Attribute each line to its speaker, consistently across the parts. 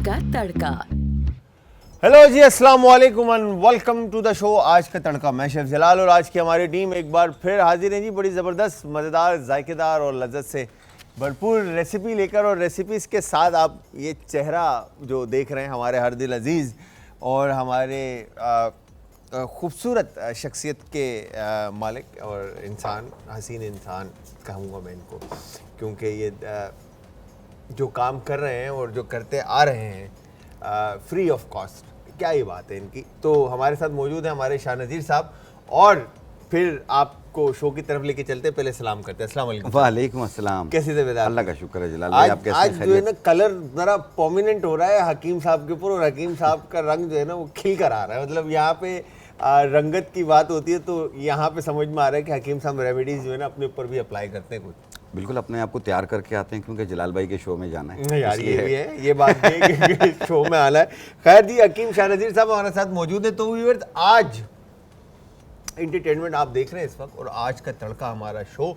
Speaker 1: का तड़का।
Speaker 2: हेलो जी, अस्सलाम वालेकुम and welcome to the show Aaj Ka तड़का। मैं शेफ जलाल और आज की हमारी टीम एक बार फिर हाजिर है जी, बड़ी ज़बरदस्त, मज़ेदार, जायकेदार और लज्जत से भरपूर रेसिपी लेकर। और रेसिपीज़ के साथ आप ये चेहरा जो देख रहे हैं, हमारे हर दिल अजीज़ और हमारे खूबसूरत शख्सियत के मालिक और इंसान, हसीन इंसान कहूँगा मैं इनको, क्योंकि ये जो काम कर रहे हैं और जो करते आ रहे हैं फ्री ऑफ कॉस्ट, क्या ही बात है इनकी। तो हमारे साथ मौजूद है हमारे शाह नज़ीर साहब, और फिर आपको शो की तरफ लेके चलते, पहले सलाम करते हैं। अस्सलाम वालेकुम।
Speaker 3: वालेकुम अस्सलाम।
Speaker 2: कैसी तबीयत?
Speaker 3: अल्लाह का शुक्र है जलाल भाई, आप कैसे?
Speaker 2: आज जो है ना कलर ज़रा प्रोमिनेंट हो रहा है हकीम साहब के ऊपर, और हकीम साहब का रंग जो है ना वो खिल कर आ रहा है। मतलब यहाँ पे रंगत की बात होती है तो यहाँ पे समझ में आ रहा है कि हकीम साहब रेमेडीज जो है ना अपने ऊपर भी अप्लाई करते हैं कुछ।
Speaker 3: बिल्कुल अपने आप को तैयार करके आते हैं, क्योंकि जलाल भाई के शो में जाना है।
Speaker 2: नहीं यार, ये भी है, ये बात भी है कि शो में आना है। खैर जी, हकीम शाह नज़ीर साहब हमारे साथ मौजूद है। तो व्यूअर्स, आज एंटरटेनमेंट आप देख रहे हैं इस वक्त, और आज का तड़का हमारा शो,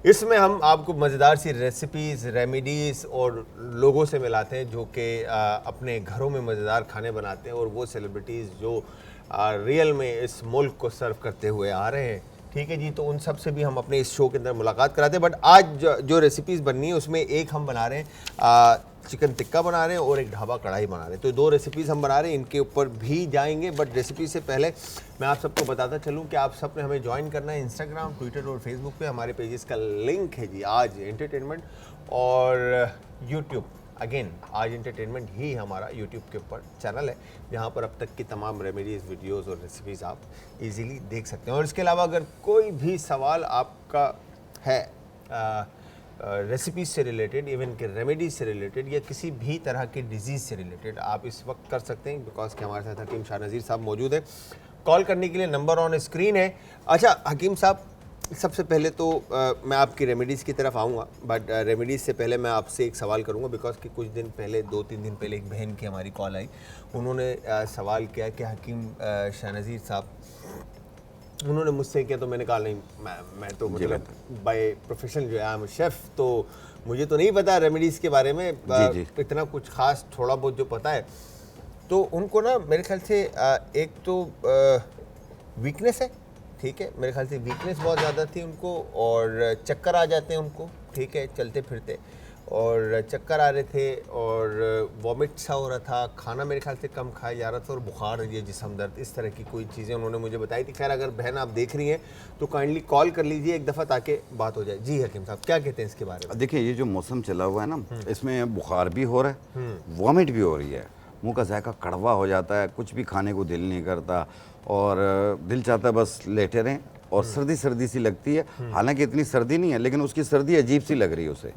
Speaker 2: इसमें हम आपको मज़ेदार सी रेसिपीज़, रेमेडीज़ और लोगों से मिलाते हैं जो कि अपने घरों में मज़ेदार खाने बनाते हैं, और वो सेलिब्रिटीज़ जो रियल में इस मुल्क को सर्व करते हुए आ रहे हैं। ठीक है जी, तो उन सब से भी हम अपने इस शो के अंदर मुलाकात कराते हैं। बट आज जो रेसिपीज़ बननी है उसमें एक हम बना रहे हैं चिकन टिक्का बना रहे हैं, और एक ढाबा कढ़ाई बना रहे हैं। तो दो रेसिपीज़ हम बना रहे हैं, इनके ऊपर भी जाएंगे। बट रेसिपी से पहले मैं आप सबको बताता चलूँ कि आप सब ने हमें ज्वाइन करना है इंस्टाग्राम, ट्विटर और फेसबुक पे। हमारे पेजेस का लिंक है जी आज एंटरटेनमेंट, और यूट्यूब अगेन आज एंटरटेनमेंट ही हमारा यूट्यूब के ऊपर चैनल है, जहाँ पर अब तक की तमाम रेमेडीज़, वीडियोज़ और रेसिपीज़ आप इजीली देख सकते हैं। और इसके अलावा अगर कोई भी सवाल आपका है रेसिपीज़ से रिलेटेड, इवन के रेमेडीज़ से रिलेटेड, या किसी भी तरह के डिजीज़ से रिलेटेड, आप इस वक्त कर सकते हैं, बिकॉज के हमारे साथ हकीम शाह नज़ीर साहब मौजूद है। कॉल करने के लिए नंबर ऑन स्क्रीन है। अच्छा हकीम साहब, सबसे पहले तो मैं आपकी रेमेडीज़ की तरफ आऊँगा, बट रेमेडीज़ से पहले मैं आपसे एक सवाल करूँगा, बिकॉज कि कुछ दिन पहले, 2-3 दिन पहले एक बहन की हमारी कॉल आई। उन्होंने सवाल किया कि हकीम शाह नज़ीर साहब, उन्होंने मुझसे किया, तो मैंने कहा नहीं, मैं तो मतलब बाय प्रोफेशन जो है आई एम शेफ़, तो मुझे तो नहीं पता रेमेडीज़ के बारे में इतना कुछ ख़ास, थोड़ा बहुत जो पता है। तो उनको ना मेरे ख्याल से एक तो वीकनेस है, ठीक है, मेरे ख्याल से वीकनेस बहुत ज़्यादा थी उनको, और चक्कर आ जाते हैं उनको, ठीक है, चलते फिरते, और चक्कर आ रहे थे, और वॉमिट सा हो रहा था, खाना मेरे ख्याल से कम खाया जा रहा था, और बुखार, ये जिस्म दर्द, इस तरह की कोई चीज़ें उन्होंने मुझे बताई थी। खैर, अगर बहन आप देख रही हैं तो काइंडली कॉल कर लीजिए एक दफ़ा, ताकि बात हो जाए। जी हकीम साहब, क्या कहते हैं इसके बारे में?
Speaker 3: देखिए, ये जो मौसम चला हुआ है ना, इसमें बुखार भी हो रहा है, वॉमिट भी हो रही है, मुँह का जायका कड़वा हो जाता है, कुछ भी खाने को दिल नहीं करता, और दिल चाहता है बस लेटे रहें, और सर्दी सर्दी सी लगती है। हालांकि इतनी सर्दी नहीं है, लेकिन उसकी सर्दी अजीब सी लग रही है उसे।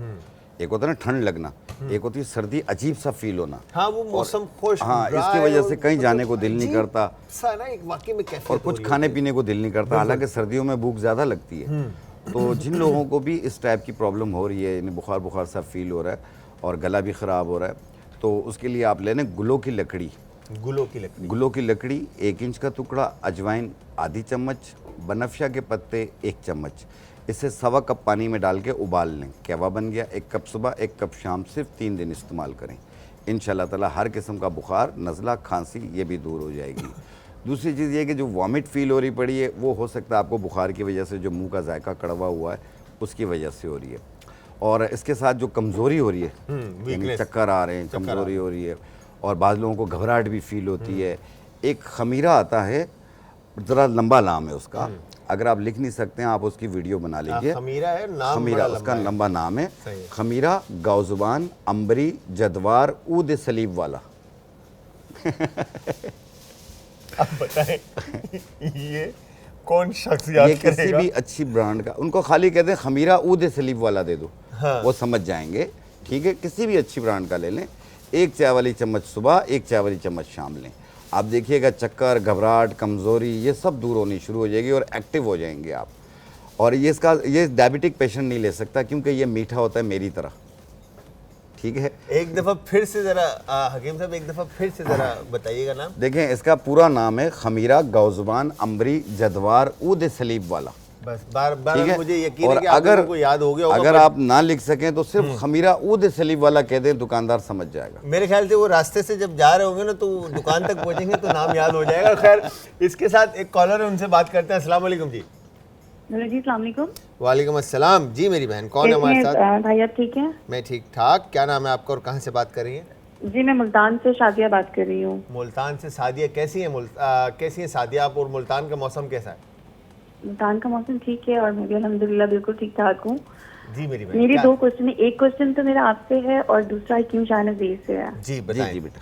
Speaker 3: एक होता है ना ठंड लगना, एक होती है सर्दी अजीब सा फील होना।
Speaker 2: हाँ, वो मौसम खुश,
Speaker 3: हाँ, इसकी वजह से कहीं जाने को दिल नहीं करता, और कुछ खाने पीने को दिल नहीं करता। हालांकि सर्दियों में भूख ज़्यादा लगती है। तो जिन लोगों को भी इस टाइप की प्रॉब्लम हो रही है, इन्हें बुखार बुखार सा फील हो रहा है और गला भी ख़राब हो रहा है, तो उसके लिए आप ले लें गुलों की लकड़ी। गुलों की लकड़ी 1 इंच का टुकड़ा, अजवाइन आधी चम्मच, बनफशा के पत्ते 1 चम्मच, इसे 1.25 कप पानी में डाल के उबाल लें। कहवा बन गया। 1 कप सुबह, 1 कप शाम, सिर्फ 3 दिन इस्तेमाल करें। इंशाल्लाह ताला हर किस्म का बुखार, नज़ला, खांसी ये भी दूर हो जाएगी। दूसरी चीज़ ये कि जो वॉमिट फील हो रही पड़ी है, वो हो सकता है आपको बुखार की वजह से, जो मुंह का जायका कड़वा हुआ है उसकी वजह से हो रही है। और इसके साथ जो कमज़ोरी हो रही है, यानी चक्कर आ रहे हैं, कमज़ोरी हो रही है, और बाज़ लोगों को घबराहट भी फील होती है। एक खमीरा आता है, ज़रा लंबा नाम है उसका, अगर आप लिख नहीं सकते हैं आप उसकी वीडियो बना लीजिए।
Speaker 2: खमीरा है नाम,
Speaker 3: खमीरा उसका लंबा नाम है। खमीरा गाउजुबान अंबरी जदवार ऊद सलीब वाला।
Speaker 2: अब बताएं ये कौन शख्स याद करेगा?
Speaker 3: किसी भी अच्छी ब्रांड का, उनको खाली कहते हैं खमीरा ऊद सलीब वाला दे दो, हाँ, वो समझ जाएंगे। ठीक है, किसी भी अच्छी ब्रांड का ले लें। 1 चाय वाली चम्मच सुबह, 1 चाय वाली चम्मच शाम लें। आप देखिएगा चक्कर, घबराहट, कमज़ोरी ये सब दूर होनी शुरू हो जाएगी, और एक्टिव हो जाएंगे आप। और ये डायबिटिक पेशेंट नहीं ले सकता, क्योंकि ये मीठा होता है मेरी तरह। ठीक है,
Speaker 2: एक दफ़ा फिर से ज़रा हकीम साहब, एक दफ़ा फिर से ज़रा बताइएगा नाम।
Speaker 3: देखें, इसका पूरा नाम है खमीरा गाउजुबान अंबरी जदवार ऊद सलीब वाला।
Speaker 2: बस बार
Speaker 3: ठीक
Speaker 2: बार
Speaker 3: है?
Speaker 2: मुझे यकीन है
Speaker 3: और
Speaker 2: कि आप लोगों को याद हो गया होगा,
Speaker 3: अगर
Speaker 2: but
Speaker 3: आप ना लिख सकें तो सिर्फ खमीरा ऊद सलीब वाला कह दें, दुकानदार समझ जाएगा।
Speaker 2: मेरे ख्याल से वो रास्ते से जब जा रहे होंगे ना तो दुकान तक पहुंचेंगे तो नाम याद हो जाएगा। खैर, इसके साथ एक कॉलर है, उनसे बात करते हैं। अस्सलाम वालेकुम जी।
Speaker 1: हेलो जी, अस्सलाम वालेकुम।
Speaker 2: वालेकुम अस्सलाम जी। मेरी बहन, कौन है हमारे साथ?
Speaker 1: भाई आप ठीक हैं?
Speaker 2: मैं ठीक ठाक। क्या नाम है आपका और कहाँ से बात कर रही हैं?
Speaker 1: जी मैं मुल्तान से शादिया बात कर रही हूँ।
Speaker 2: मुल्तान से सादिया। कैसी है कैसी है सादिया आप? और मुल्तान का मौसम कैसा है?
Speaker 1: मुल्तान का मौसम ठीक है और मैं भी अल्हम्दुलिल्लाह बिल्कुल ठीक ठाक हूँ।
Speaker 2: जी मेरी बहन।
Speaker 1: मेरे
Speaker 2: क्या?
Speaker 1: 2 क्वेश्चन है, एक क्वेश्चन तो मेरा आपसे है और दूसरा हकीम शाह नज़ीर से है।
Speaker 2: जी
Speaker 3: जी
Speaker 2: बताएं।
Speaker 3: जी बेटा।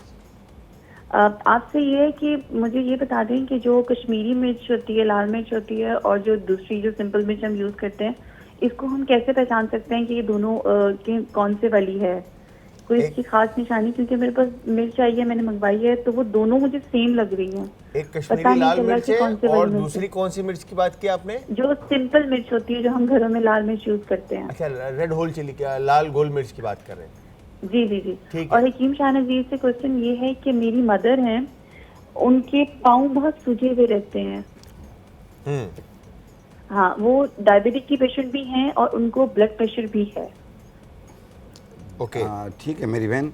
Speaker 1: आपसे ये है कि मुझे ये बता दें कि जो कश्मीरी मिर्च होती है, लाल मिर्च होती है, और जो दूसरी जो सिंपल मिर्च हम यूज़ करते हैं, इसको हम कैसे पहचान सकते हैं कि ये दोनों की कौन से वाली है? कोई इसकी खास निशानी? क्योंकि मेरे पास मिर्च आई है, मैंने मंगवाई है, तो वो दोनों मुझे सेम लग रही हैं।
Speaker 2: एक
Speaker 1: पता
Speaker 2: कश्मीरी
Speaker 1: नहीं
Speaker 2: लाल
Speaker 1: चला
Speaker 2: मिर्च
Speaker 1: कि
Speaker 2: है
Speaker 1: कौन से
Speaker 2: और
Speaker 1: वाली मिर्च
Speaker 2: दूसरी
Speaker 1: है।
Speaker 2: कौन सी मिर्च की बात की आपने?
Speaker 1: जो सिंपल मिर्च होती है, जो हम घरों में लाल मिर्च यूज़ करते हैं।
Speaker 2: अच्छा, रेड होल चिली, क्या लाल गोल मिर्च की बात कर रहे हैं?
Speaker 1: जी जी जी।
Speaker 2: ठीक है।
Speaker 1: और हकीम शाह नज़ीर से क्वेश्चन ये है कि मेरी मदर हैं, उनके पाँव बहुत सूजे हुए रहते हैं। हाँ, वो डायबिटिक की पेशेंट भी हैं और उनको ब्लड प्रेशर भी है।
Speaker 2: ओके।
Speaker 3: ठीक है मेरी बहन,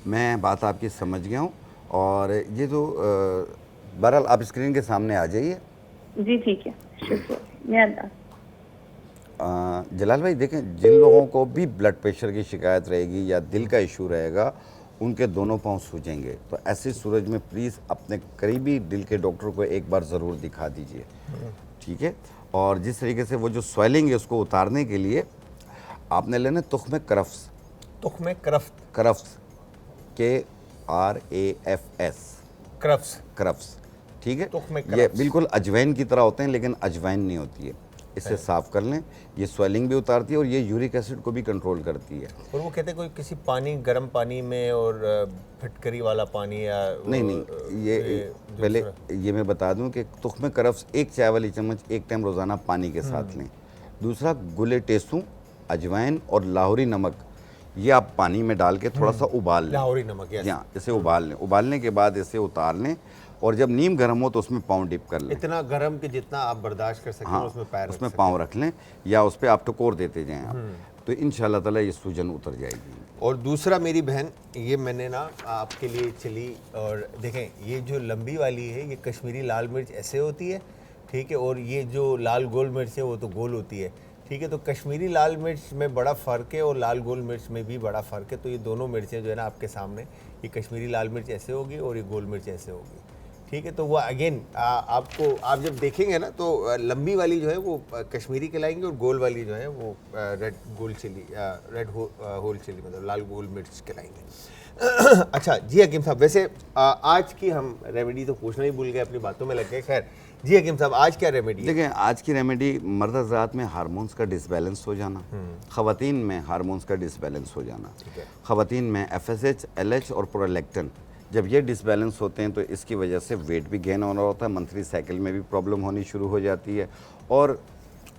Speaker 3: मैं बात आपकी समझ गया हूँ। और ये जो बहरहाल आप स्क्रीन के सामने आ जाइए।
Speaker 1: जी ठीक है, शुक्रिया। मैं
Speaker 3: जलाल भाई देखें, जिन लोगों को भी ब्लड प्रेशर की शिकायत रहेगी या दिल का इशू रहेगा, उनके दोनों पांव सूजेंगे। तो ऐसी सूरज में प्लीज़ अपने करीबी दिल के डॉक्टर को एक बार ज़रूर दिखा दीजिए, ठीक है? और जिस तरीके से वो जो स्वेलिंग है उसको उतारने के लिए आपने लेना तुख्म करफ्स।
Speaker 2: तुख्म करफ्त।
Speaker 3: करफ्स, KRAFS,
Speaker 2: करफ्स।
Speaker 3: करफ्स, ठीक है?
Speaker 2: तुख्म
Speaker 3: ये
Speaker 2: करफ्स।
Speaker 3: बिल्कुल अजवैन की तरह होते हैं, लेकिन अजवैन नहीं होती है। इसे साफ कर लें, ये स्वेलिंग भी उतारती है और ये यूरिक एसिड को भी कंट्रोल करती है।
Speaker 2: और वो कहते हैं कोई किसी पानी, गर्म पानी में और फिटकरी वाला पानी या
Speaker 3: नहीं, ये पहले ये मैं बता दूं कि तुख्म करफ्स 1 चाय वाली चम्मच एक टाइम रोज़ाना पानी के साथ लें। दूसरा, गुले टेसू, अजवाइन और लाहौरी नमक, ये आप पानी में डाल के थोड़ा सा उबाल लें।
Speaker 2: लाहौरी नमक, यस।
Speaker 3: हाँ, इसे उबाल लें। उबालने के बाद इसे उतार लें और जब नीम गर्म हो तो उसमें पाँव डिप कर लें।
Speaker 2: इतना गर्म कि जितना आप बर्दाश्त कर सकें,
Speaker 3: हाँ,
Speaker 2: उसमें पैर
Speaker 3: उसमें पाँव रख लें या उस पर आप टकोर देते जाएं आप, तो इंशाल्लाह ताला ये सूजन उतर जाएगी।
Speaker 2: और दूसरा मेरी बहन, ये मैंने ना आपके लिए चली, और देखें ये जो लंबी वाली है ये कश्मीरी लाल मिर्च ऐसे होती है, ठीक है? और ये जो लाल गोल मिर्च है वो तो गोल होती है, ठीक है? तो कश्मीरी लाल मिर्च में बड़ा फ़र्क है और लाल गोल मिर्च में भी बड़ा फ़र्क है। तो ये दोनों मिर्चें जो है ना आपके सामने, ये कश्मीरी लाल मिर्च ऐसे होगी और ये गोल मिर्च ऐसे होगी, ठीक है? तो वो अगेन आपको, आप जब देखेंगे ना तो लंबी वाली जो है वो कश्मीरी कहलाएंगी और गोल वाली जो है वो रेड होल चिली मतलब लाल गोल मिर्च कहलाएंगे। अच्छा जी हकीम साहब, वैसे आज की हम रेमेडी तो पूछना ही भूल गए, अपनी बातों में लग गए। खैर जी हकीम साहब, आज क्या रेमेडी है?
Speaker 3: देखिए, आज की रेमेडी मर्द हज़रात में हार्मोन्स का डिसबैलेंस हो जाना, ख़वातीन में हार्मोन्स का डिसबैलेंस हो जाना। ख़वातीन में FSH, LH और प्रोलैक्टिन, जब ये डिसबैलेंस होते हैं तो इसकी वजह से वेट भी गेन होना होता है, मंथली साइकिल में भी प्रॉब्लम होनी शुरू हो जाती है और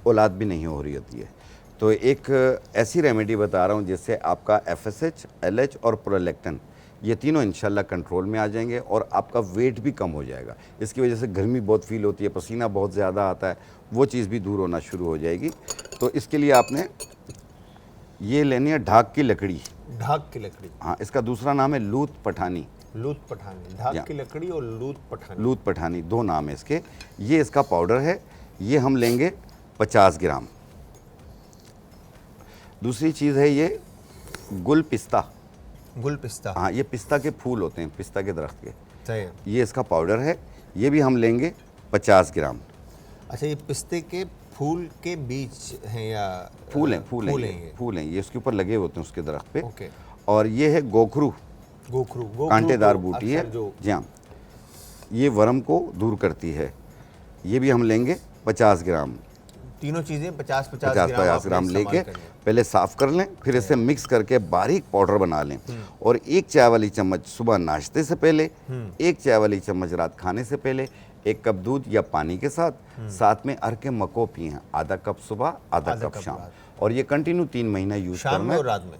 Speaker 3: औलाद भी नहीं हो रही होती है। तो एक ऐसी रेमेडी बता रहा हूँ जिससे आपका FSH, LH और प्रोलैक्टिन ये तीनों इंशाल्लाह कंट्रोल में आ जाएंगे और आपका वेट भी कम हो जाएगा। इसकी वजह से गर्मी बहुत फील होती है, पसीना बहुत ज़्यादा आता है, वो चीज़ भी दूर होना शुरू हो जाएगी। तो इसके लिए आपने ये लेनी है ढाक की लकड़ी।
Speaker 2: ढाक की लकड़ी?
Speaker 3: हाँ, इसका दूसरा नाम है लूत पठानी।
Speaker 2: लूत पठानी, ढाक की लकड़ी और लूत पठानी।
Speaker 3: लूत पठानी 2 नाम है इसके। ये इसका पाउडर है, ये हम लेंगे 50 ग्राम। दूसरी चीज़ है ये गुल पिस्ता।
Speaker 2: गुल पिस्ता?
Speaker 3: हाँ, ये पिस्ता के फूल होते हैं, पिस्ता के दरख्त के।
Speaker 2: सही है।
Speaker 3: ये इसका पाउडर है, ये भी हम लेंगे 50 ग्राम।
Speaker 2: अच्छा, ये पिस्ते के फूल के बीज हैं या
Speaker 3: फूल हैं?
Speaker 2: फूल हैं,
Speaker 3: फूल हैं, ये उसके ऊपर लगे होते हैं उसके दरख्त पे।
Speaker 2: ओके।
Speaker 3: और ये है गोखरू,
Speaker 2: गोखरू
Speaker 3: कांटेदार
Speaker 2: तो
Speaker 3: बूटी
Speaker 2: अक्सर
Speaker 3: है
Speaker 2: जो
Speaker 3: जी हाँ, ये वर्म को दूर करती है। ये भी हम लेंगे 50 ग्राम।
Speaker 2: तीनों चीज़ें 50
Speaker 3: ग्राम लेके पहले साफ़ कर लें, फिर इसे मिक्स करके बारीक पाउडर बना लें। और 1 चाय वाली चम्मच सुबह नाश्ते से पहले, 1 चाय वाली चम्मच रात खाने से पहले, 1 कप दूध या पानी के साथ में अरक मको पिएं, आधा कप सुबह, आधा कप शाम। और ये कंटिन्यू 3 महीना यूज़ करना है।
Speaker 2: शाम में और रात में?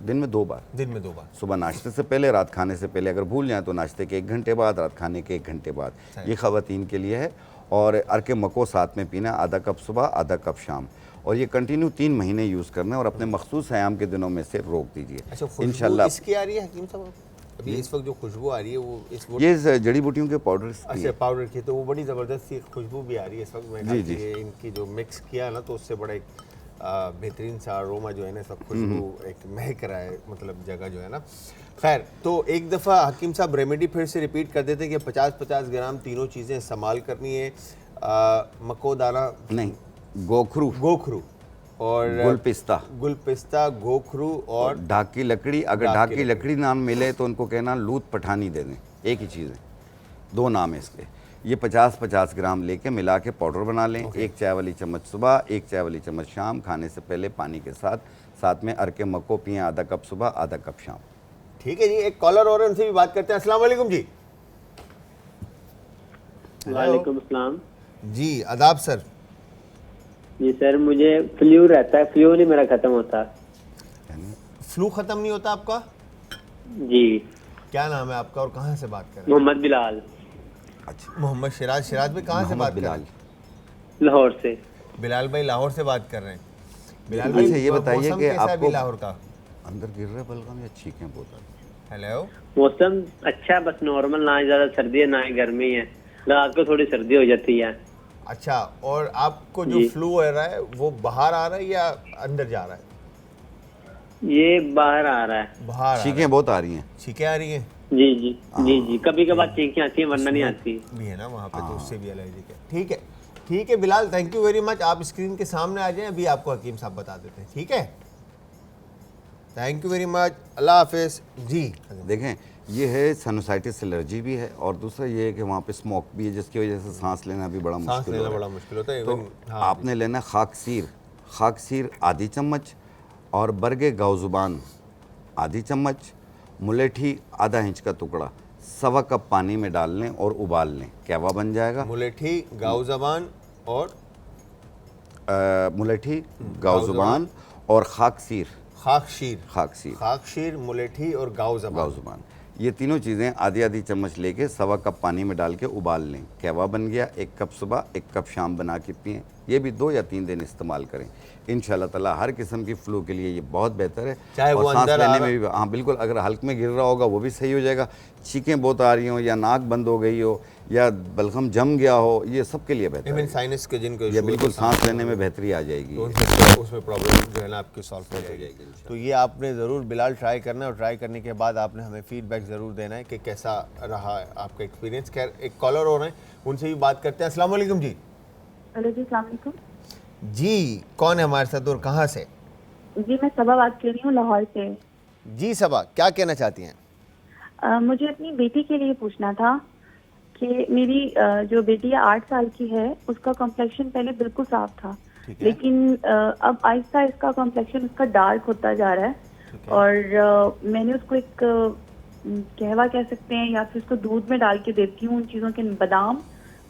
Speaker 3: दिन में 2 बार।
Speaker 2: दिन में 2 बार।
Speaker 3: सुबह नाश्ते से पहले, रात खाने से पहले। अगर भूल जाए तो नाश्ते के 1 घंटे बाद, रात खाने के 1 घंटे बाद। ये ख़वातीन के लिए है। और अर्के मको साथ में पीना, आधा कप सुबह आधा कप शाम, और ये कंटिन्यू 3 महीने यूज़ करना है और अपने मखसूस आयाम के दिनों में से रोक दीजिए।
Speaker 2: अच्छा,
Speaker 3: इंशाल्लाह।
Speaker 2: इसकी आ रही है हकीम साहब अभी इस वक्त जो खुशबू आ रही है वो
Speaker 3: ये जड़ी बूटियों के पाउडर्स की
Speaker 2: अच्छा
Speaker 3: है।
Speaker 2: पाउडर की, तो वो बड़ी ज़बरदस्त सी खुशबू भी आ रही है इस वक्त। मैं
Speaker 3: जी।
Speaker 2: ये इनकी जो मिक्स किया ना तो उससे बड़ा एक बेहतरीन सा अरोमा जो है ना, सब खुशबू एक महक रहा है, मतलब जगह जो है ना। खैर, तो एक दफ़ा हकीम साहब रेमेडी फिर से रिपीट कर देते हैं कि 50-50 ग्राम तीनों चीज़ें इस्तेमाल करनी है। मको दाना
Speaker 3: नहीं, गोखरू
Speaker 2: और गुलपिस्ता, गोखरू और
Speaker 3: ढाक की लकड़ी। अगर ढाक की लकड़ी नाम मिले तो उनको कहना लूत पठानी दे दें, एक ही चीज़ है, 2 नाम है इसके। ये 50-50 ग्राम लेके मिला के पाउडर बना लें। 1 चाय वाली चम्मच सुबह, 1 चाय वाली चम्मच शाम, खाने से पहले पानी के साथ में अर्के मको पिएं, आधा कप सुबह आधा कप शाम।
Speaker 2: ठीक है जी, एक कॉलर और उनसे भी बात करते हैं। अस्सलाम वालेकुम जी।
Speaker 4: वालेकुम अस्सलाम
Speaker 2: जी, आदाब सर।
Speaker 4: जी सर, मुझे फ्लू रहता है, फ्लू नहीं मेरा खत्म होता।
Speaker 2: फ्लू खत्म नहीं होता आपका?
Speaker 4: जी।
Speaker 2: क्या नाम है आपका और कहाँ से बात कर रहे हैं?
Speaker 4: मोहम्मद बिलाल।
Speaker 3: अच्छा,
Speaker 2: मोहम्मद सिराज भाई कहाँ से बात कर रहे हैं?
Speaker 4: लाहौर से।
Speaker 2: बिलाल भाई लाहौर से बात कर रहे हैं। बिलाल भाई,
Speaker 3: अच्छा, ये बताइए
Speaker 2: मौसम
Speaker 3: कि
Speaker 2: कैसा है
Speaker 3: आपको
Speaker 2: अभी लाहौर का?
Speaker 3: अंदर गिर रहा है बलगम या छींकें बहुत आ रही हैं?
Speaker 2: हेलो,
Speaker 4: मौसम अच्छा, बस नॉर्मल, ना ही ज्यादा सर्दी है ना ही गर्मी है। रात को थोड़ी सर्दी हो जाती है।
Speaker 2: अच्छा, और आपको जो फ्लू हो रहा है वो बाहर आ रहा है या अंदर जा रहा है?
Speaker 4: ये बाहर आ रहा है।
Speaker 2: बाहर
Speaker 3: छींकें बहुत आ रही हैं।
Speaker 2: छींकें आ रही हैं
Speaker 4: जी जी जी जी, कभी कभार चीखें आती है वरना नहीं आती
Speaker 2: भी है ना वहाँ पे, तो उससे भी एलर्जी है। ठीक है Bilal, thank you very much. आप स्क्रीन के सामने आ जाएं, अभी आपको हकीम साहब बता देते हैं। ठीक है, थैंक यू वेरी मच, अल्लाह हाफिज जी।
Speaker 3: देखें, ये है साइनोसाइटिस एलर्जी भी है, और दूसरा ये है कि वहाँ पे स्मोक भी है, जिसकी वजह से सांस लेना भी बड़ा मुश्किल होता है। तो आपने लेना खाकसीर आधी चम्मच, और बरगे गाउजुबान आधी चम्मच, मुलेठी आधा इंच का टुकड़ा 1.25 कप पानी में डाल लें और उबाल लें, कहवा बन जाएगा।
Speaker 2: मुलेठी गाउजुबान
Speaker 3: और खाकसीर,
Speaker 2: मुलेठी और गाउजुबान,
Speaker 3: ये तीनों चीज़ें आधी आधी चम्मच लेके 1.25 कप पानी में डाल के उबाल लें, कहवा बन गया। 1 कप सुबह 1 कप शाम बना के पिएं। ये भी 2 या 3 दिन इस्तेमाल करें। इंशाल्लाह ताला हर किस्म की फ्लू के लिए ये बहुत बेहतर है।
Speaker 2: चाहे
Speaker 3: और
Speaker 2: वो
Speaker 3: सांस
Speaker 2: अंदर
Speaker 3: लेने में भी, हाँ बिल्कुल, अगर हल्क में गिर रहा होगा वो भी सही हो जाएगा। छींकें बहुत आ रही हो, या नाक बंद हो गई हो, या बलगम जम गया हो, ये सब के लिए बेहतर है।
Speaker 2: साइनस के जिनको
Speaker 3: ये बिल्कुल सांस लेने में बेहतरी आ जाएगी,
Speaker 2: तो उसमें प्रॉब्लम जो है ना आपकी सॉल्व हो जाएगी। तो ये आपने ज़रूर बिलाल ट्राई करना है, और ट्राई करने के बाद आपने हमें फीडबैक ज़रूर देना है कि कैसा रहा है आपका एक्सपीरियंस। खैर, एक कॉलर हो रहे हैं, उनसे भी बात करते हैं। अस्सलाम वालेकुम जी।
Speaker 1: हेलो जी, अस्सलाम वालेकुम
Speaker 2: जी, कौन है हमारे साथ और कहाँ से?
Speaker 1: जी, मैं सबा बात कर रही हूँ लाहौर से।
Speaker 2: जी सबा, क्या कहना चाहती हैं?
Speaker 1: मुझे अपनी बेटी के लिए पूछना था कि मेरी जो बेटी है 8 साल की है, उसका कॉम्प्लेक्शन पहले बिल्कुल साफ था, लेकिन अब आहिस्ता इसका कॉम्प्लेक्शन उसका डार्क होता जा रहा है। और मैंने उसको एक कहवा कह सकते हैं, या फिर उसको दूध में डाल के देती हूँ उन चीज़ों के, बादाम,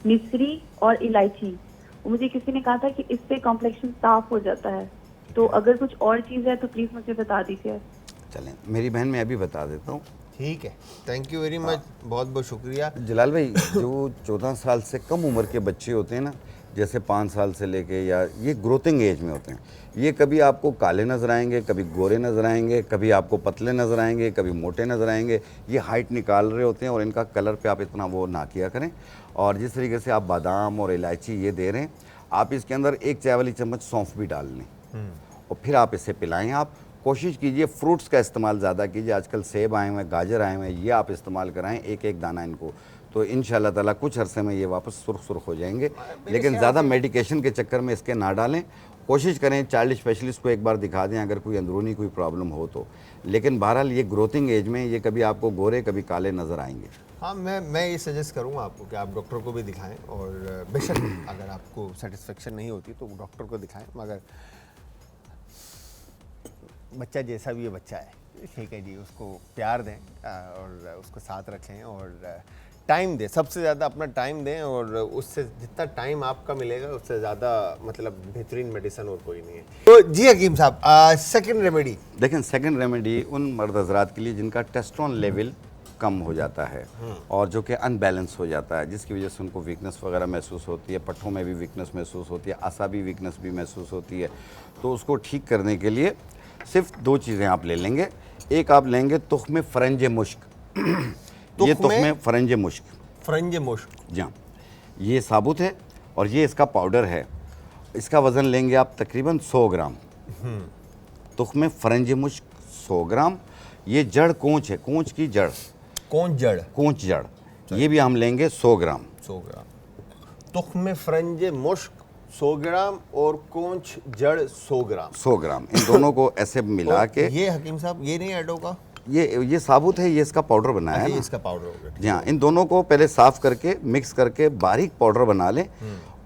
Speaker 1: मिश्री और इलायची। मुझे किसी ने कहा था कि इससे कॉम्प्लेक्शन साफ हो जाता है, तो अगर कुछ और चीज़ है तो प्लीज़ मुझे बता दीजिए।
Speaker 3: चलें, मेरी बहन मैं अभी बता देता हूँ।
Speaker 2: ठीक है, थैंक यू वेरी मच, बहुत बहुत शुक्रिया।
Speaker 3: जलाल भाई, जो 14 साल से कम उम्र के बच्चे होते हैं ना, जैसे 5 साल से लेके, या ये ग्रोथिंग एज में होते हैं, ये कभी आपको काले नज़र आएंगे, कभी गोरे नज़र आएंगे, कभी आपको पतले नज़र आएंगे, कभी मोटे नज़र आएंगे। ये हाइट निकाल रहे होते हैं, और इनका कलर पे आप इतना वो ना किया करें। और जिस तरीके से आप बादाम और इलायची ये दे रहे हैं, आप इसके अंदर 1 चाय वाली चम्मच सौंफ भी डाल लें, और फिर आप इसे पिलाएं। आप कोशिश कीजिए फ्रूट्स का इस्तेमाल ज़्यादा कीजिए। आजकल सेब आए हुए हैं, गाजर आए हुए हैं, ये आप इस्तेमाल कराएं, एक एक दाना इनको, तो इंशाल्लाह ताला कुछ अरसे में ये वापस सुर्ख हो जाएंगे। लेकिन ज़्यादा मेडिकेशन के चक्कर में इसके ना डालें। कोशिश करें चाइल्ड स्पेशलिस्ट को एक बार दिखा दें अगर कोई अंदरूनी कोई प्रॉब्लम हो तो। लेकिन बहरहाल ये ग्रोथिंग एज में ये कभी आपको गोरे कभी काले नज़र आएंगे।
Speaker 2: हाँ, मैं ये सजेस्ट करूँगा आपको कि आप डॉक्टर को भी दिखाएं, और बेशक अगर आपको सेटिस्फेक्शन नहीं होती तो डॉक्टर को दिखाएं, मगर बच्चा जैसा भी ये बच्चा है, ठीक है जी, उसको प्यार दें और उसको साथ रखें, और टाइम दें, सबसे ज़्यादा अपना टाइम दें, और उससे जितना टाइम आपका मिलेगा उससे ज़्यादा मतलब बेहतरीन मेडिसिन और कोई नहीं है। तो जी हकीम साहब, सेकंड रेमेडी
Speaker 3: देखें, सेकंड रेमेडी उन मर्द हजरात के लिए जिनका टेस्टोस्टेरोन लेवल कम हो जाता है और जो कि अनबैलेंस हो जाता है, जिसकी वजह से उनको वीकनेस वगैरह महसूस होती है, पट्ठों में भी वीकनेस महसूस होती है, आसाबी वीकनेस भी महसूस होती है। तो उसको ठीक करने के लिए सिर्फ 2 चीज़ें आप ले लेंगे। एक आप लेंगे तुख्म फ़रंज मुश्क। ये तुख्म फ़रंज मुश्क,
Speaker 2: फ़रंज मुश्क,
Speaker 3: जी हाँ, ये साबुत है और ये इसका पाउडर है। इसका वज़न लेंगे आप तकरीबन 100 ग्राम। तुख्म फ़रंज मुश्क 100 ग्राम। ये जड़ कोंच है, कोंच की जड़, कोंच जड़, ये भी हम लेंगे 100 ग्राम।
Speaker 2: 100 ग्राम तुख्म फ़रंज मुश्क 100 ग्राम और कोंच जड़ 100 ग्राम।
Speaker 3: 100 ग्राम इन दोनों को ऐसे मिला के,
Speaker 2: ये हकीम साहब ये नहीं ऐड होगा?
Speaker 3: ये साबुत है, ये इसका पाउडर बनाया है
Speaker 2: ये
Speaker 3: ना?
Speaker 2: इसका पाउडर होगा।
Speaker 3: जी हाँ, इन दोनों को पहले साफ़ करके मिक्स करके बारीक पाउडर बना लें